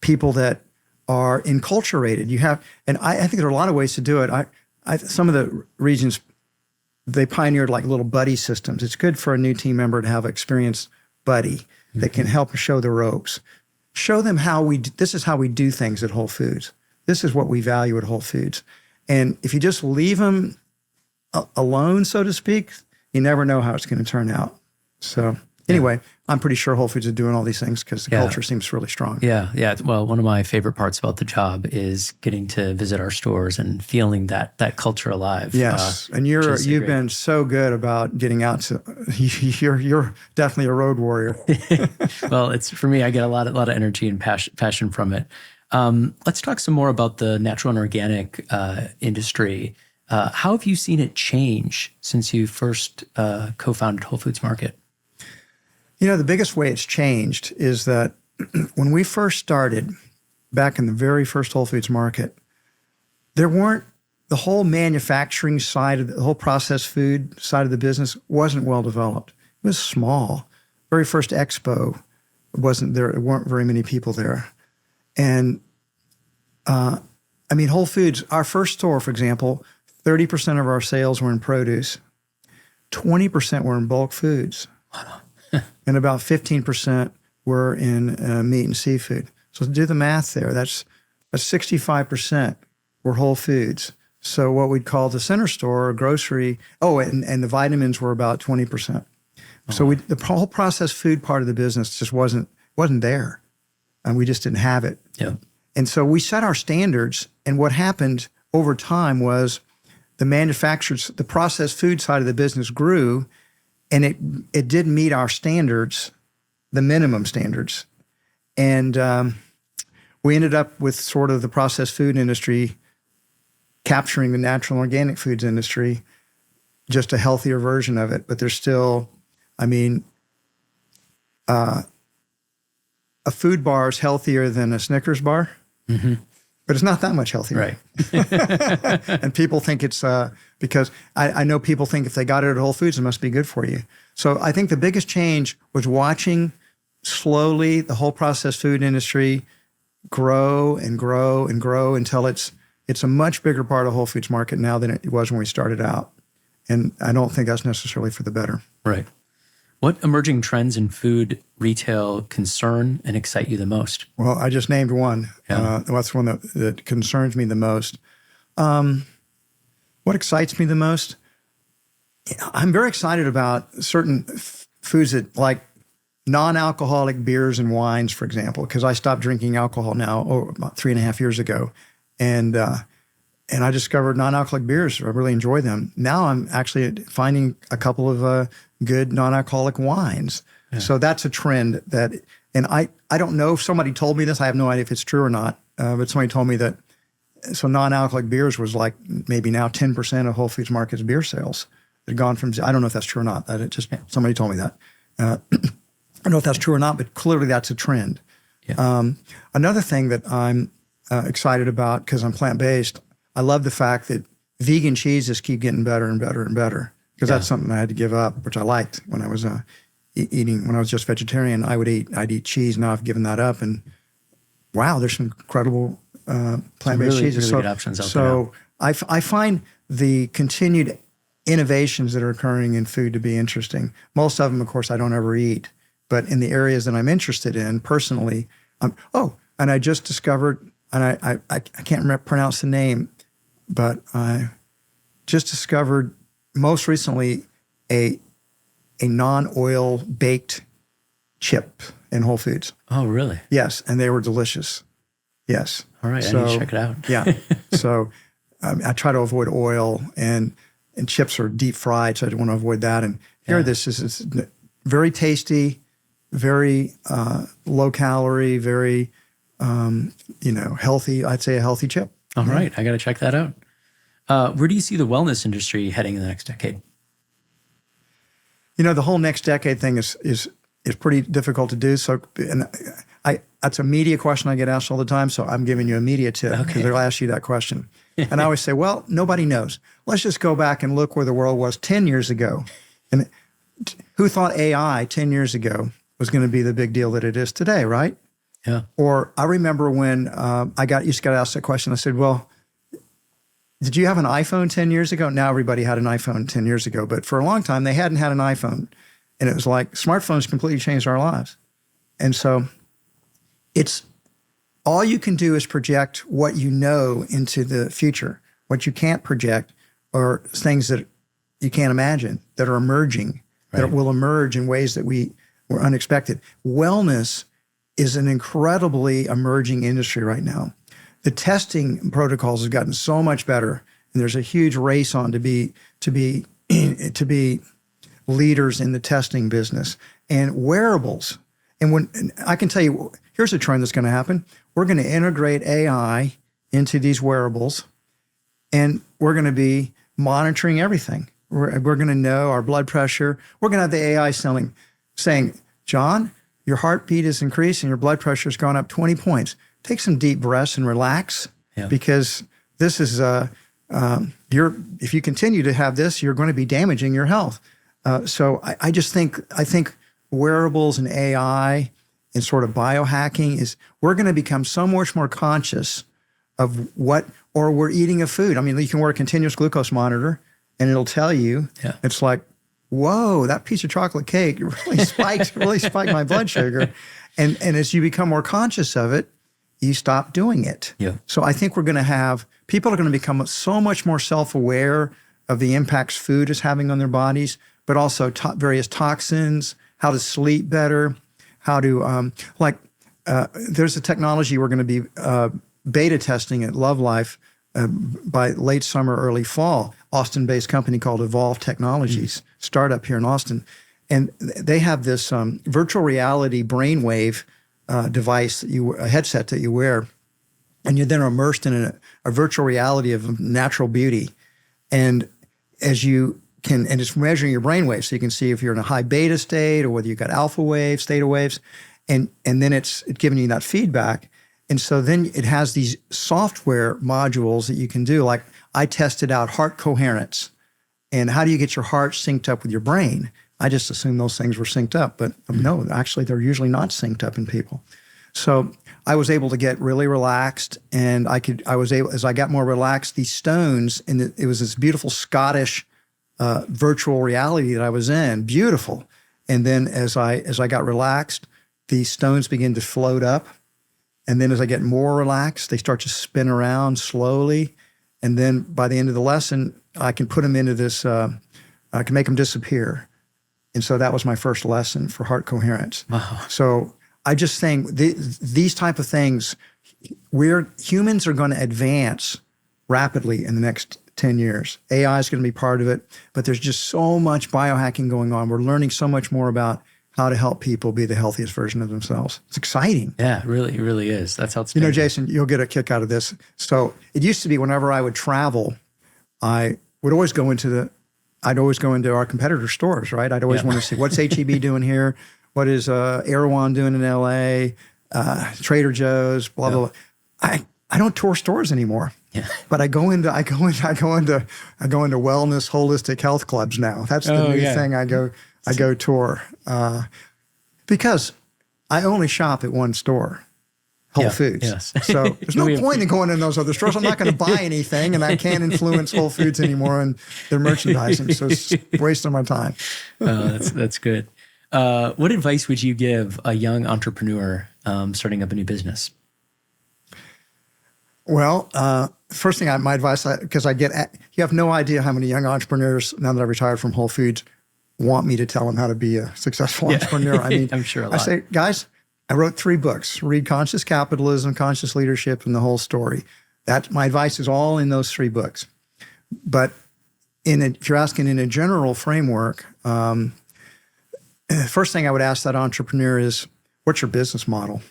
people that are enculturated. And I think there are a lot of ways to do it. Some of the regions, they pioneered like little buddy systems. It's good for a new team member to have an experienced buddy that can help show the ropes. Show them this is how we do things at Whole Foods. This is what we value at Whole Foods. And if you just leave them alone, so to speak, you never know how it's going to turn out. So anyway, I'm pretty sure Whole Foods is doing all these things because the culture seems really strong. Yeah.
Well, one of my favorite parts about the job is getting to visit our stores and feeling that culture alive.
Yes, and you've been so good about getting out to. You're definitely a road warrior.
Well, it's for me. I get a lot of energy and passion from it. Let's talk some more about the natural and organic industry. How have you seen it change since you first co-founded Whole Foods Market?
The biggest way it's changed is that when we first started, back in the very first Whole Foods Market, the whole manufacturing side the whole processed food side of the business wasn't well developed. It was small. Very first expo wasn't there. There weren't very many people there. And Whole Foods, our first store, for example, 30% of our sales were in produce, 20% were in bulk foods, and about 15% were in meat and seafood. So do the math there. That's 65% were whole foods. So what we'd call the center store or grocery, and the vitamins were about 20%. So the whole processed food part of the business just wasn't there. And we just didn't have it.
Yeah.
And so we set our standards, and what happened over time was the processed food side of the business grew, and it didn't meet our standards, the minimum standards. And we ended up with sort of the processed food industry capturing the natural and organic foods industry, just a healthier version of it. But there's still, a food bar is healthier than a Snickers bar, but it's not that much healthier.
Right.
And people think it's because I know people think if they got it at Whole Foods, it must be good for you. So I think the biggest change was watching slowly the whole processed food industry grow and grow and grow until it's a much bigger part of Whole Foods market now than it was when we started out. And I don't think that's necessarily for the better.
Right. What emerging trends in food retail concern and excite you the most?
Well, I just named one.
Yeah.
That's one that concerns me the most. What excites me the most? I'm very excited about certain foods that like non-alcoholic beers and wines, for example, because I stopped drinking alcohol now about 3.5 years ago. And I discovered non-alcoholic beers. I really enjoy them. Now I'm actually finding a couple of good non-alcoholic wines. Yeah. So that's a trend and I don't know if somebody told me this. I have no idea if it's true or not. But somebody told me that, so non-alcoholic beers was like maybe now 10% of Whole Foods Market's beer sales. It had gone from, I don't know if that's true or not. Somebody told me that. I don't know if that's true or not, but clearly that's a trend. Yeah. Another thing that I'm excited about, because I'm plant-based, I love the fact that vegan cheeses keep getting better and better and better, because that's something I had to give up, which I liked when I was eating. When I was just vegetarian, I'd eat cheese. Now I've given that up, and wow, there's some incredible plant-based cheeses.
Really good options out there.
So I find the continued innovations that are occurring in food to be interesting. Most of them, of course, I don't ever eat, but in the areas that I'm interested in personally, and I just discovered, and I can't pronounce the name, but I just discovered most recently a non-oil baked chip in Whole Foods.
Oh, really?
Yes, and they were delicious. Yes.
All right, I need to check it out.
Yeah. So I try to avoid oil, and chips are deep fried, so I want to avoid that. And here, this is very tasty, very low calorie, very healthy. I'd say a healthy chip.
All right, I got to check that out. Where do you see the wellness industry heading in the next decade?
The whole next decade thing is pretty difficult to do. So, and that's a media question I get asked all the time. So I'm giving you a media tip because they'll ask you that question. And I always say, well, nobody knows. Let's just go back and look where the world was 10 years ago. And who thought AI 10 years ago was going to be the big deal that it is today, right?
Yeah.
Or I remember when I used to get asked that question. I said, well, did you have an iPhone 10 years ago? Now everybody had an iPhone 10 years ago, but for a long time they hadn't had an iPhone. And it was like smartphones completely changed our lives. And so it's all you can do is project what you know into the future. What you can't project are things that you can't imagine that are emerging, that will emerge in ways that were unexpected. Wellness is an incredibly emerging industry right now. The testing protocols have gotten so much better, and there's a huge race on to be leaders in the testing business and wearables. And I can tell you, here's a trend that's going to happen. We're going to integrate AI into these wearables, and we're going to be monitoring everything. We're going to know our blood pressure. We're going to have the AI saying, John, your heartbeat is increased and your blood pressure has gone up 20 points. Take some deep breaths and relax, because this is if you continue to have this, you're going to be damaging your health. So I think wearables and AI and sort of biohacking we're going to become so much more conscious of or we're eating a food. I mean, you can wear a continuous glucose monitor and it'll tell you. Yeah. It's like, whoa, that piece of chocolate cake really spiked my blood sugar. And as you become more conscious of it, you stop doing it.
Yeah.
So I think people are going to become so much more self-aware of the impacts food is having on their bodies, but also various toxins, how to sleep better, how to, there's a technology we're going to be beta testing at Love Life by late summer, early fall, Austin-based company called Evolve Technologies, startup here in Austin. And they have this virtual reality brainwave device, a headset that you wear, and you're then immersed in a virtual reality of natural beauty. And and it's measuring your brainwaves, so you can see if you're in a high beta state or whether you've got alpha waves, theta waves, and then it's giving you that feedback. And so then it has these software modules that you can do. Like I tested out heart coherence, and how do you get your heart synced up with your brain? I just assumed those things were synced up, but no, actually they're usually not synced up in people. So I was able to get really relaxed, and as I got more relaxed, these stones, and it was this beautiful Scottish virtual reality that I was in, beautiful. And then as I got relaxed, these stones begin to float up. And then as I get more relaxed, they start to spin around slowly. And then by the end of the lesson, I can put them into this, I can make them disappear. And so that was my first lesson for heart coherence.
Wow.
So I just think these type of things, humans are going to advance rapidly in the next 10 years. AI is going to be part of it, but there's just so much biohacking going on. We're learning so much more about how to help people be the healthiest version of themselves. It's exciting.
Yeah, it really is. That's outstanding.
Jason, you'll get a kick out of this. So it used to be whenever I would travel, I'd always go into our competitor stores, right? I'd always want to see what's HEB doing here, what is Erewhon doing in LA, Trader Joe's, blah blah blah. I don't tour stores anymore. Yeah. But I go into wellness, holistic health clubs now. That's the new thing I go tour. Because I only shop at one store, Whole Foods.
Yes.
So there's no point in going in those other stores. I'm not going to buy anything, and I can't influence Whole Foods anymore and their merchandising. So it's just wasting my time.
That's good. What advice would you give a young entrepreneur starting up a new business?
Well, first thing, my advice, because you have no idea how many young entrepreneurs, now that I retired from Whole Foods, want me to tell them how to be a successful entrepreneur. I mean,
I'm sure a lot.
I say, guys, I wrote 3 books, read Conscious Capitalism, Conscious Leadership, and The Whole Story. My advice is all in those 3 books. But if you're asking in a general framework, the first thing I would ask that entrepreneur is, what's your business model?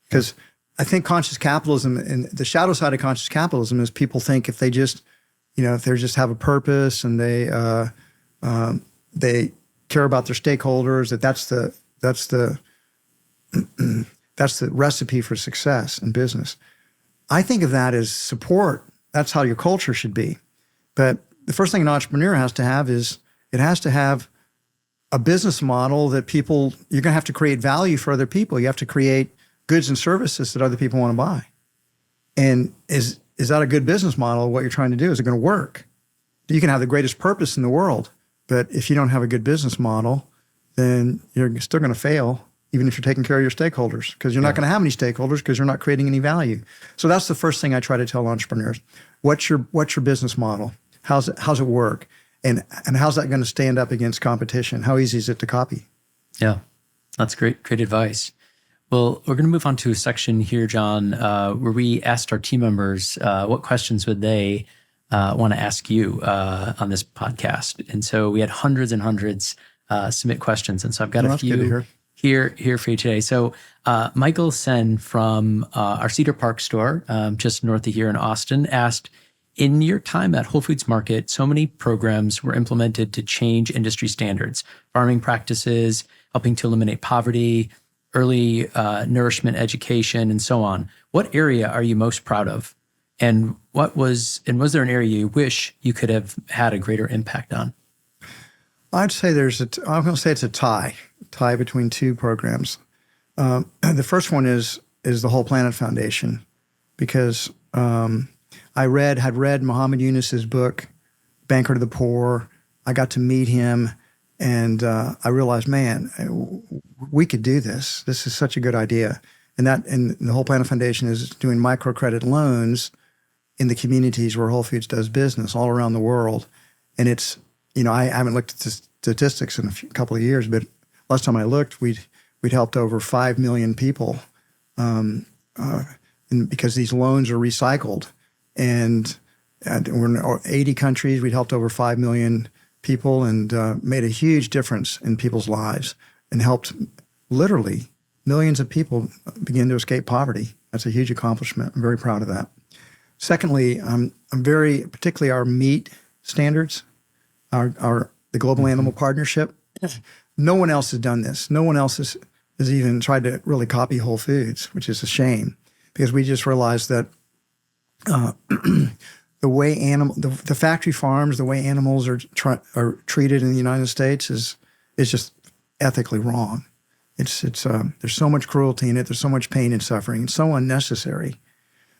Because I think conscious capitalism, and the shadow side of conscious capitalism is people think if they just have a purpose and they care about their stakeholders, that's the recipe for success in business. I think of that as support. That's how your culture should be. But the first thing an entrepreneur has to have is it has to have a business model that you're going to have to create value for other people. You have to create goods and services that other people want to buy. And is that a good business model? What you're trying to do, is it going to work? You can have the greatest purpose in the world, but if you don't have a good business model, then you're still going to fail, even if you're taking care of your stakeholders, because you're not going to have any stakeholders because you're not creating any value. So that's the first thing I try to tell entrepreneurs. What's your business model? How's it work? And how's that going to stand up against competition? How easy is it to copy?
Yeah, that's great advice. Well, we're going to move on to a section here, John, where we asked our team members what questions would they want to ask you on this podcast. And so we had hundreds and hundreds submit questions. And so I've got a few here for you today. So Michael Sen from our Cedar Park store, just north of here in Austin, asked, in your time at Whole Foods Market, so many programs were implemented to change industry standards, farming practices, helping to eliminate poverty, early nourishment education, and so on. What area are you most proud of? And was there an area you wish you could have had a greater impact on?
I'd say I'm going to say it's a tie between 2 programs. The first one is the Whole Planet Foundation, because I had read Muhammad Yunus's book, Banker to the Poor. I got to meet him, and I realized, man, we could do this. This is such a good idea. And the whole Planet Foundation is doing microcredit loans in the communities where Whole Foods does business all around the world. And it's, I haven't looked at the statistics in a couple of years, but last time I looked, we'd helped over 5 million people, because these loans are recycled. And we're in 80 countries. We'd helped over 5 million people and made a huge difference in people's lives and helped literally millions of people begin to escape poverty. That's a huge accomplishment. I'm very proud of that. Secondly, I'm very, particularly our meat standards, the Global Animal Partnership. No one else has done this. No one else has even tried to really copy Whole Foods, which is a shame, because we just realized that the way the factory farms, the way animals are treated in the United States is just ethically wrong. There's so much cruelty in it. There's so much pain and suffering. It's so unnecessary.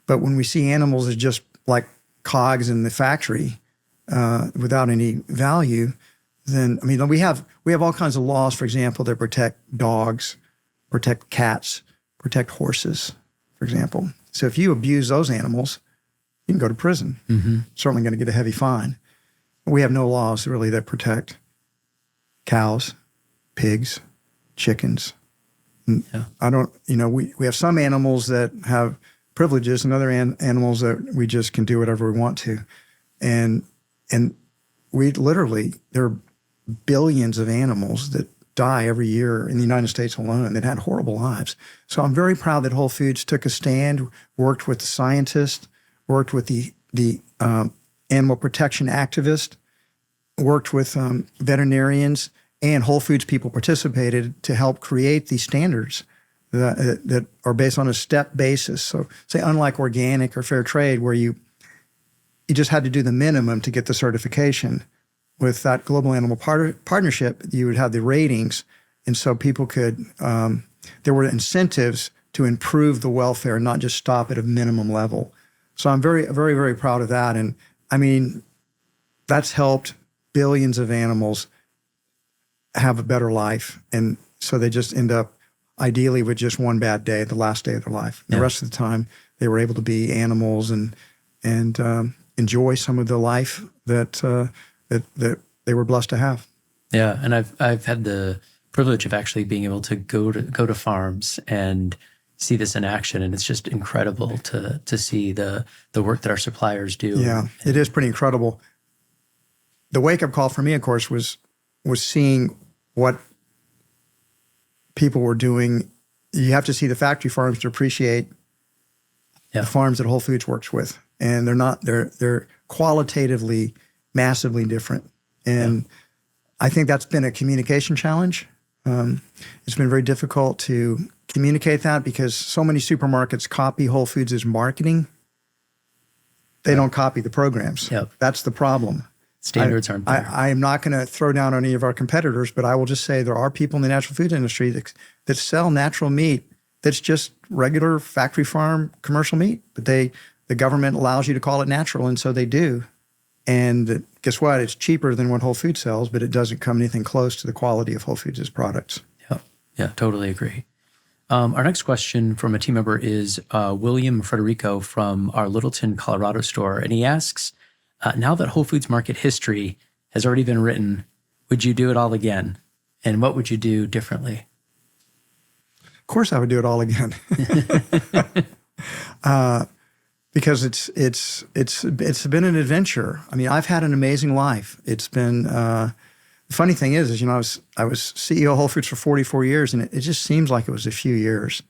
But when we see animals as just like cogs in the factory without any value, then we have all kinds of laws, for example, that protect dogs, protect cats, protect horses, for example. So if you abuse those animals, you can go to prison. Mm-hmm. Certainly going to get a heavy fine. We have no laws really that protect cows, pigs, chickens. Yeah. We have some animals that have privileges and other animals that we just can do whatever we want to. And we literally, there are billions of animals that die every year in the United States alone that had horrible lives. So I'm very proud that Whole Foods took a stand, worked with the scientists, worked with the animal protection activists, worked with veterinarians, and Whole Foods people participated to help create these standards that are based on a step basis. So say unlike organic or fair trade, where you just had to do the minimum to get the certification, with that Global Animal Partnership, you would have the ratings, and so people could, there were incentives to improve the welfare, not just stop at a minimum level. So I'm very, very, very proud of that. And that's helped billions of animals have a better life. And so they just end up ideally with just one bad day, the last day of their life. Yeah. The rest of the time, they were able to be animals and enjoy some of the life that they were blessed to have.
Yeah, and I've had the privilege of actually being able to go to farms and see this in action, and it's just incredible to see the work that our suppliers do.
Yeah, it is pretty incredible. The wake-up call for me, of course, was seeing what people were doing. You have to see the factory farms to appreciate the farms that Whole Foods works with, and they're qualitatively massively different. And I think that's been a communication challenge. It's been very difficult to communicate that because so many supermarkets copy Whole Foods' marketing. They don't copy the programs. Yep. That's the problem.
Standards aren't there.
I am not going to throw down on any of our competitors, but I will just say there are people in the natural food industry that sell natural meat that's just regular factory farm commercial meat, but the government allows you to call it natural, and so they do. And guess what? It's cheaper than what Whole Foods sells, but it doesn't come anything close to the quality of Whole Foods' products.
Yeah, totally agree. Our next question from a team member is William Frederico from our Littleton, Colorado store. And he asks, now that Whole Foods market history has already been written, would you do it all again? And what would you do differently?
Of course I would do it all again. Because it's been an adventure. I've had an amazing life. It's been the funny thing is I was CEO of Whole Foods for 44 years, and it just seems like it was a few years,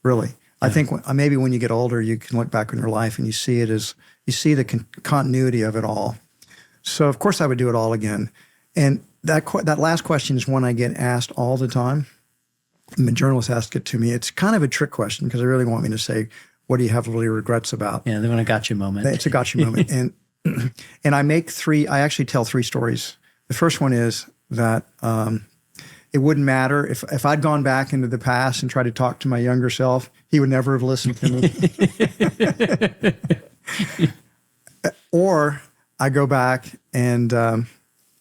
really. Yeah. I think maybe when you get older, you can look back on your life and you see it as you see the continuity of it all. So of course I would do it all again. And that last question is one I get asked all the time. And the journalists ask it to me. It's kind of a trick question because they really want me to say, what do you have really regrets about?
Yeah, they want a gotcha moment.
It's a gotcha moment. And I actually tell 3 stories. The first one is that it wouldn't matter if I'd gone back into the past and tried to talk to my younger self, he would never have listened to me. Or I go back and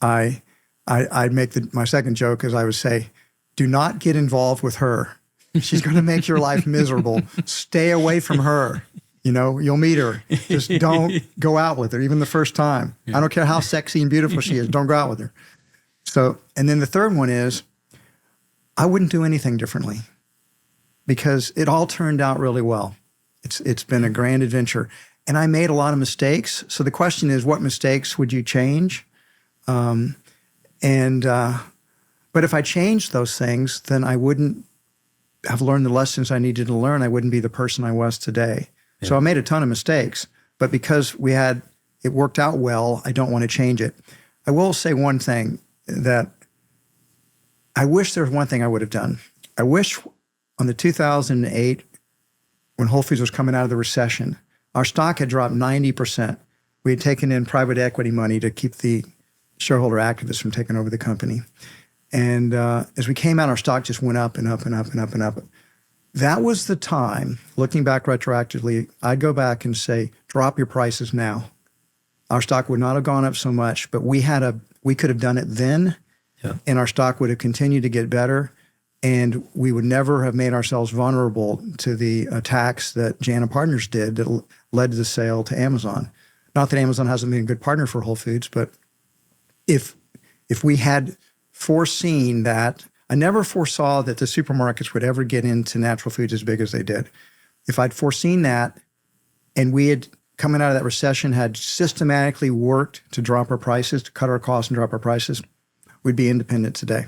I'd make my second joke is I would say, do not get involved with her. She's going to make your life miserable. Stay away from her. You'll meet her. Just don't go out with her, even the first time. I don't care how sexy and beautiful she is. Don't go out with her. So, and then the third one is, I wouldn't do anything differently because it all turned out really well. It's been a grand adventure. And I made a lot of mistakes. So the question is, what mistakes would you change? But if I changed those things, then I wouldn't have learned the lessons I needed to learn. I wouldn't be the person I was today. Yeah. So I made a ton of mistakes, but because it worked out well, I don't want to change it. I will say one thing, that I wish there was one thing I would have done. I wish on the 2008, when Whole Foods was coming out of the recession, our stock had dropped 90%. We had taken in private equity money to keep the shareholder activists from taking over the company. And as we came out, our stock just went up and up and up and up and up. That was the time, looking back retroactively, I'd go back and say, drop your prices now. Our stock would not have gone up so much, but we could have done it then, and our stock would have continued to get better, and we would never have made ourselves vulnerable to the attacks that Jana Partners did that led to the sale to Amazon. Not that Amazon hasn't been a good partner for Whole Foods, but if we had foreseen that, I never foresaw that the supermarkets would ever get into natural foods as big as they did. If I'd foreseen that, and we had, coming out of that recession, had systematically worked to drop our prices, to cut our costs and drop our prices, we'd be independent today.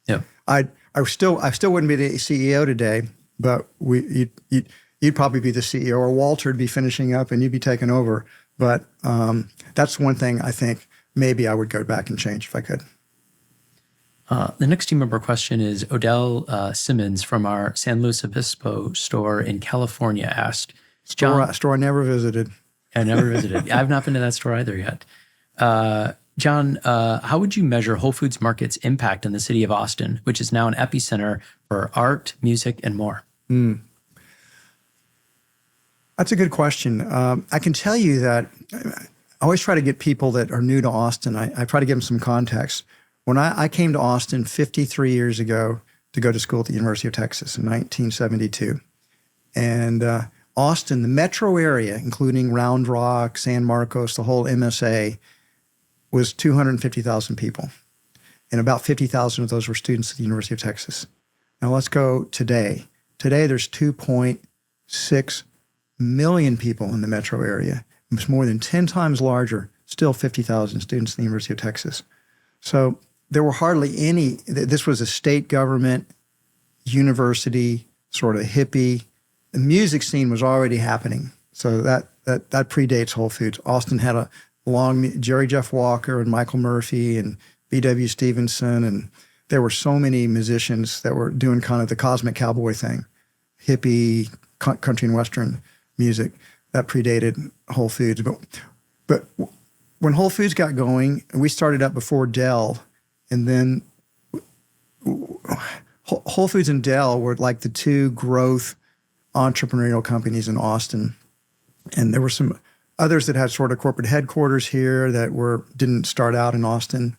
Yeah.
I still wouldn't be the CEO today, but you'd probably be the CEO, or Walter would be finishing up and you'd be taking over. But that's one thing I think maybe I would go back and change if I could.
The next team member question is Odell Simmons from our San Luis Obispo store in California asked,
Store I never visited.
I never visited. I've not been to that store either yet. John, how would you measure Whole Foods Market's impact on the city of Austin, which is now an epicenter for art, music, and more?
That's a good question. I can tell you that I always try to get people that are new to Austin, I try to give them some context. When I came to Austin 53 years ago to go to school at the University of Texas in 1972, and Austin, the metro area, including Round Rock, San Marcos, the whole MSA, was 250,000 people. And about 50,000 of those were students at the University of Texas. Now let's go today. Today there's 2.6 million people in the metro area. It's more than 10 times larger, still 50,000 students at the University of Texas. So there were hardly any, this was a state government, university, sort of hippie. The music scene was already happening. So that predates Whole Foods. Austin had a long, Jerry Jeff Walker and Michael Murphy and B.W. Stevenson, and there were so many musicians that were doing kind of the cosmic cowboy thing, hippie, country and western music. That predated Whole Foods. But when Whole Foods got going, we started up before Dell, and then Whole Foods and Dell were like the two growth entrepreneurial companies in Austin. And there were some others that had sort of corporate headquarters here that didn't start out in Austin.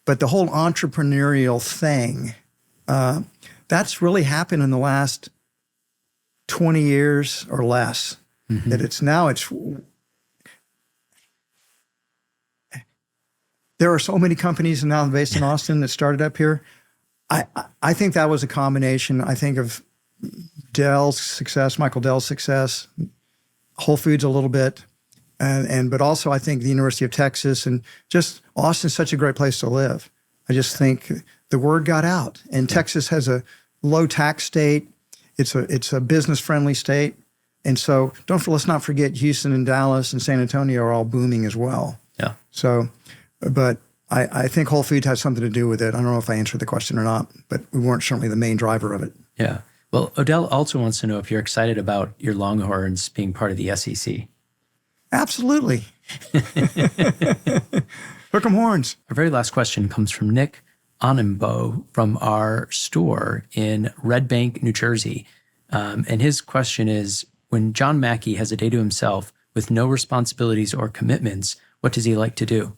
But the whole entrepreneurial thing, that's really happened in the last 20 years or less. Mm-hmm. That there are so many companies now based in Austin that started up here. I think that was a combination. I think of Dell's success, Michael Dell's success, Whole Foods a little bit, but also I think the University of Texas, and just Austin's such a great place to live. I just think the word got out, and Texas has a low tax state. It's a business friendly state, and so let's not forget Houston and Dallas and San Antonio are all booming as well.
Yeah.
So, but I think Whole Foods has something to do with it. I don't know if I answered the question or not, but we weren't certainly the main driver of it.
Yeah. Well, Odell also wants to know if you're excited about your Longhorns being part of the SEC.
Absolutely. Hook 'em horns.
Our very last question comes from Nick Onimbo from our store in Red Bank, New Jersey. And his question is, when John Mackey has a day to himself with no responsibilities or commitments, what does he like to do?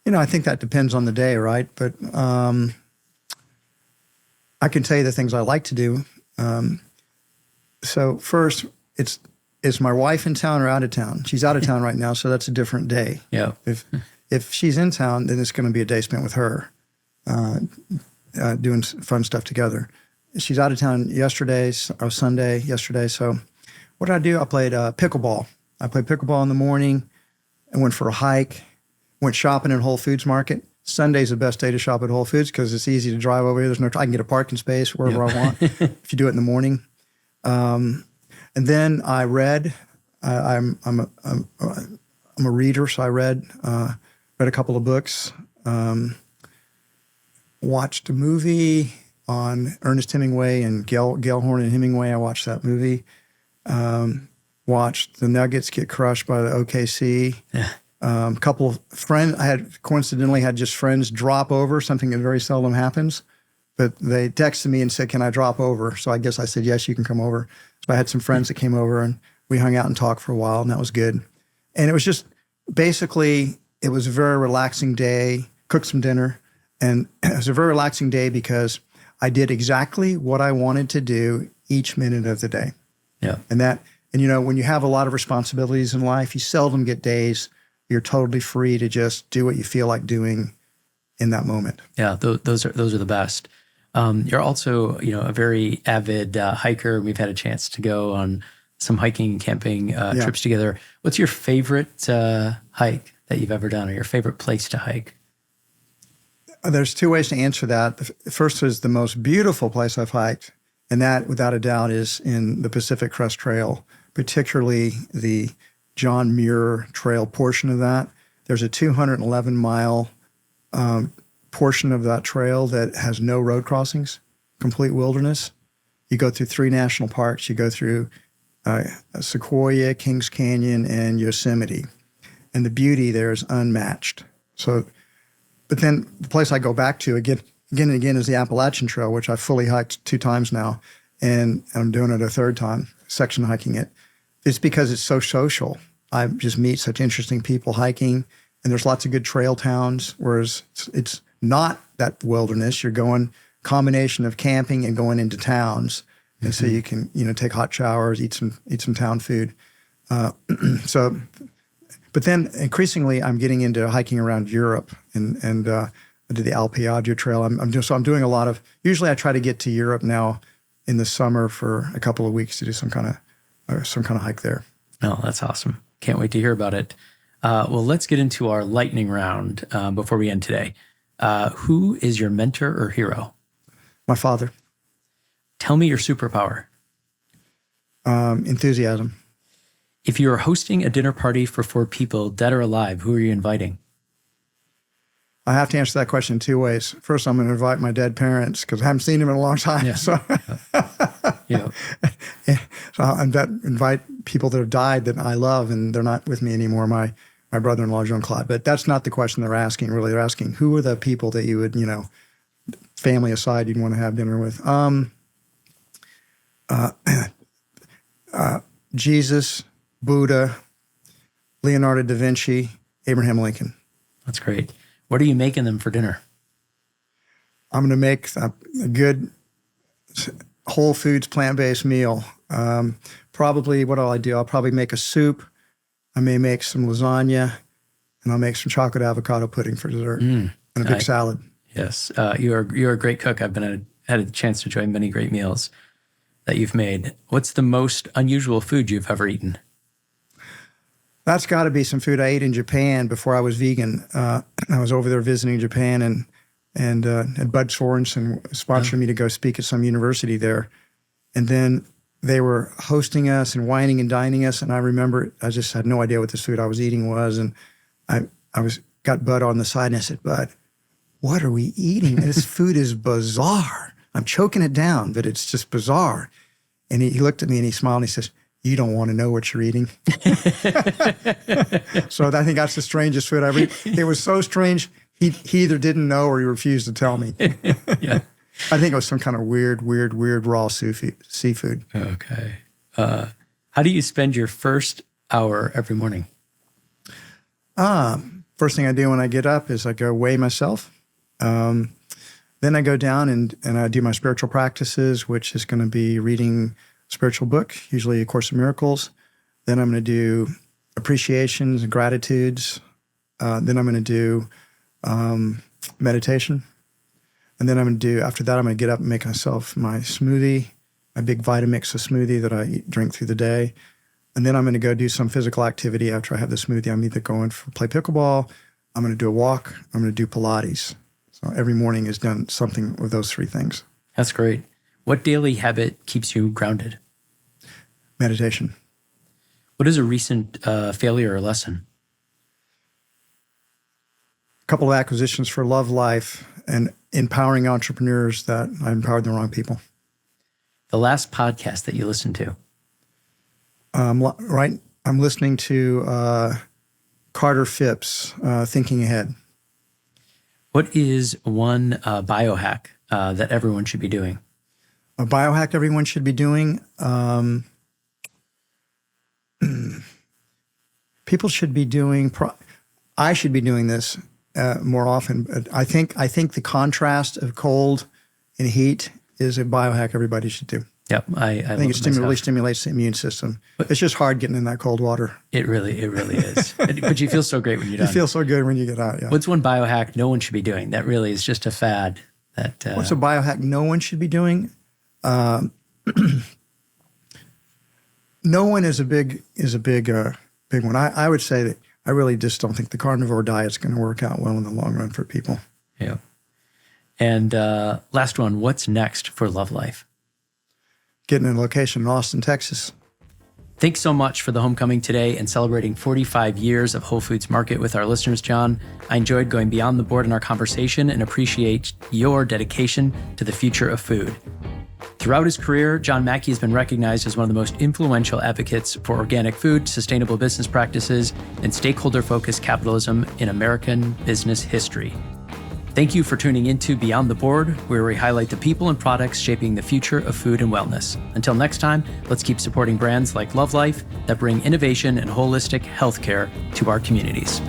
I think that depends on the day, right? But I can tell you the things I like to do. So first, is my wife in town or out of town? She's out of town right now, so that's a different day.
Yeah.
If she's in town, then it's going to be a day spent with her, doing fun stuff together. She's out of town Sunday, yesterday. So what did I do? I played pickleball. I played pickleball in the morning. I went for a hike. Went shopping at Whole Foods Market. Sunday's the best day to shop at Whole Foods because it's easy to drive over here. I can get a parking space wherever I want if you do it in the morning. And then I read. I'm a reader, so I read a couple of books. Watched a movie on Ernest Hemingway and Gellhorn and Hemingway. I watched that movie. Watched the Nuggets get crushed by the OKC.
Yeah.
A couple of friends, I had coincidentally had just friends drop over, something that very seldom happens. But they texted me and said, "Can I drop over?" So I guess I said, "Yes, you can come over." So I had some friends that came over and we hung out and talked for a while, and that was good. And it was just basically, it was a very relaxing day, cooked some dinner. And it was a very relaxing day because I did exactly what I wanted to do each minute of the day.
Yeah.
And when you have a lot of responsibilities in life, you seldom get days you're totally free to just do what you feel like doing in that moment.
Yeah, those are the best. You're also, a very avid hiker. We've had a chance to go on some hiking and camping trips together. What's your favorite hike that you've ever done, or your favorite place to hike?
There's two ways to answer that. The first is the most beautiful place I've hiked, and that, without a doubt, is in the Pacific Crest Trail, particularly the John Muir Trail portion of that. There's a 211-mile portion of that trail that has no road crossings, complete wilderness. You go through 3 national parks. You go through Sequoia, Kings Canyon, and Yosemite. And the beauty there is unmatched. But then the place I go back to again and again is the Appalachian Trail, which I fully hiked 2 times now, and I'm doing it a 3rd time, section hiking it. It's because it's so social. I just meet such interesting people hiking, and there's lots of good trail towns, whereas it's not that wilderness. You're going combination of camping and going into towns, and so you can take hot showers, eat some town food. But then increasingly, I'm getting into hiking around Europe, and I did the Alpe Trail. I'm doing a lot of. Usually, I try to get to Europe now in the summer for a couple of weeks to do some kind of hike there.
Oh, that's awesome! Can't wait to hear about it. Well, let's get into our lightning round before we end today. Who is your mentor or hero?
My father.
Tell me your superpower.
Enthusiasm.
If you are hosting a dinner party for 4 people, dead or alive, who are you inviting?
I have to answer that question in 2 ways. First, I'm going to invite my dead parents because I haven't seen them in a long time.
Yeah.
So, so I'll invite people that have died that I love and they're not with me anymore. My brother-in-law, Jean-Claude. But that's not the question they're asking. Really, they're asking who are the people that you would, family aside, you'd want to have dinner with. Jesus, Buddha, Leonardo da Vinci, Abraham Lincoln.
That's great. What are you making them for dinner?
I'm going to make a good whole foods plant-based meal. Probably, what will I do? I'll probably make a soup. I may make some lasagna, and I'll make some chocolate avocado pudding for dessert, and a big salad.
Yes, you're a great cook. I've had a chance to enjoy many great meals that you've made. What's the most unusual food you've ever eaten?
That's got to be some food I ate in Japan before I was vegan. I was over there visiting Japan, and Bud Sorensen sponsored me to go speak at some university there. And then they were hosting us and wining and dining us. And I remember I just had no idea what this food I was eating was. And I got Bud on the side and I said, "Bud, what are we eating? This food is bizarre. I'm choking it down, but it's just bizarre." And he looked at me and he smiled and he says, "You don't want to know what you're eating." So I think that's the strangest food I ever eaten. It was so strange, he either didn't know or he refused to tell me.
Yeah.
I think it was some kind of weird raw seafood.
Okay. How do you spend your first hour every morning?
First thing I do when I get up is I go weigh myself. Then Then I go down and I do my spiritual practices, which is going to be reading a spiritual book, usually A Course in Miracles. Then I'm going to do appreciations and gratitudes. Then I'm going to do meditation. And then after that, I'm going to get up and make myself my smoothie, my big Vitamix smoothie that I drink through the day. And then I'm going to go do some physical activity after I have the smoothie. I'm either going to play pickleball, I'm going to do a walk, I'm going to do Pilates. So every morning is done something with those three things.
That's great. What daily habit keeps you grounded?
Meditation.
What is a recent failure or lesson?
A couple of acquisitions for Love Life and empowering entrepreneurs that I empowered the wrong people.
The last podcast that you listened to?
Right. I'm listening to Carter Phipps, Thinking Ahead.
What is one biohack that everyone should be doing?
A biohack everyone should be doing? People should be doing, I should be doing this more often. But I think the contrast of cold and heat is a biohack everybody should do.
Yep, I
think it really stimulates the immune system. But it's just hard getting in that cold water.
It really is. But you feel so great when you're done.
You feel so good when you get out, yeah.
What's one biohack no one should be doing? That really is just a fad.
What's a biohack no one should be doing? No one is a big one. I would say that I really just don't think the carnivore diet's going to work out well in the long run for people.
Yeah. And last one, what's next for Love Life?
Getting in a location in Austin, Texas.
Thanks so much for the homecoming today and celebrating 45 years of Whole Foods Market with our listeners, John. I enjoyed going beyond the board in our conversation and appreciate your dedication to the future of food. Throughout his career, John Mackey has been recognized as one of the most influential advocates for organic food, sustainable business practices, and stakeholder-focused capitalism in American business history. Thank you for tuning into Beyond the Board, where we highlight the people and products shaping the future of food and wellness. Until next time, let's keep supporting brands like Love Life that bring innovation and holistic healthcare to our communities.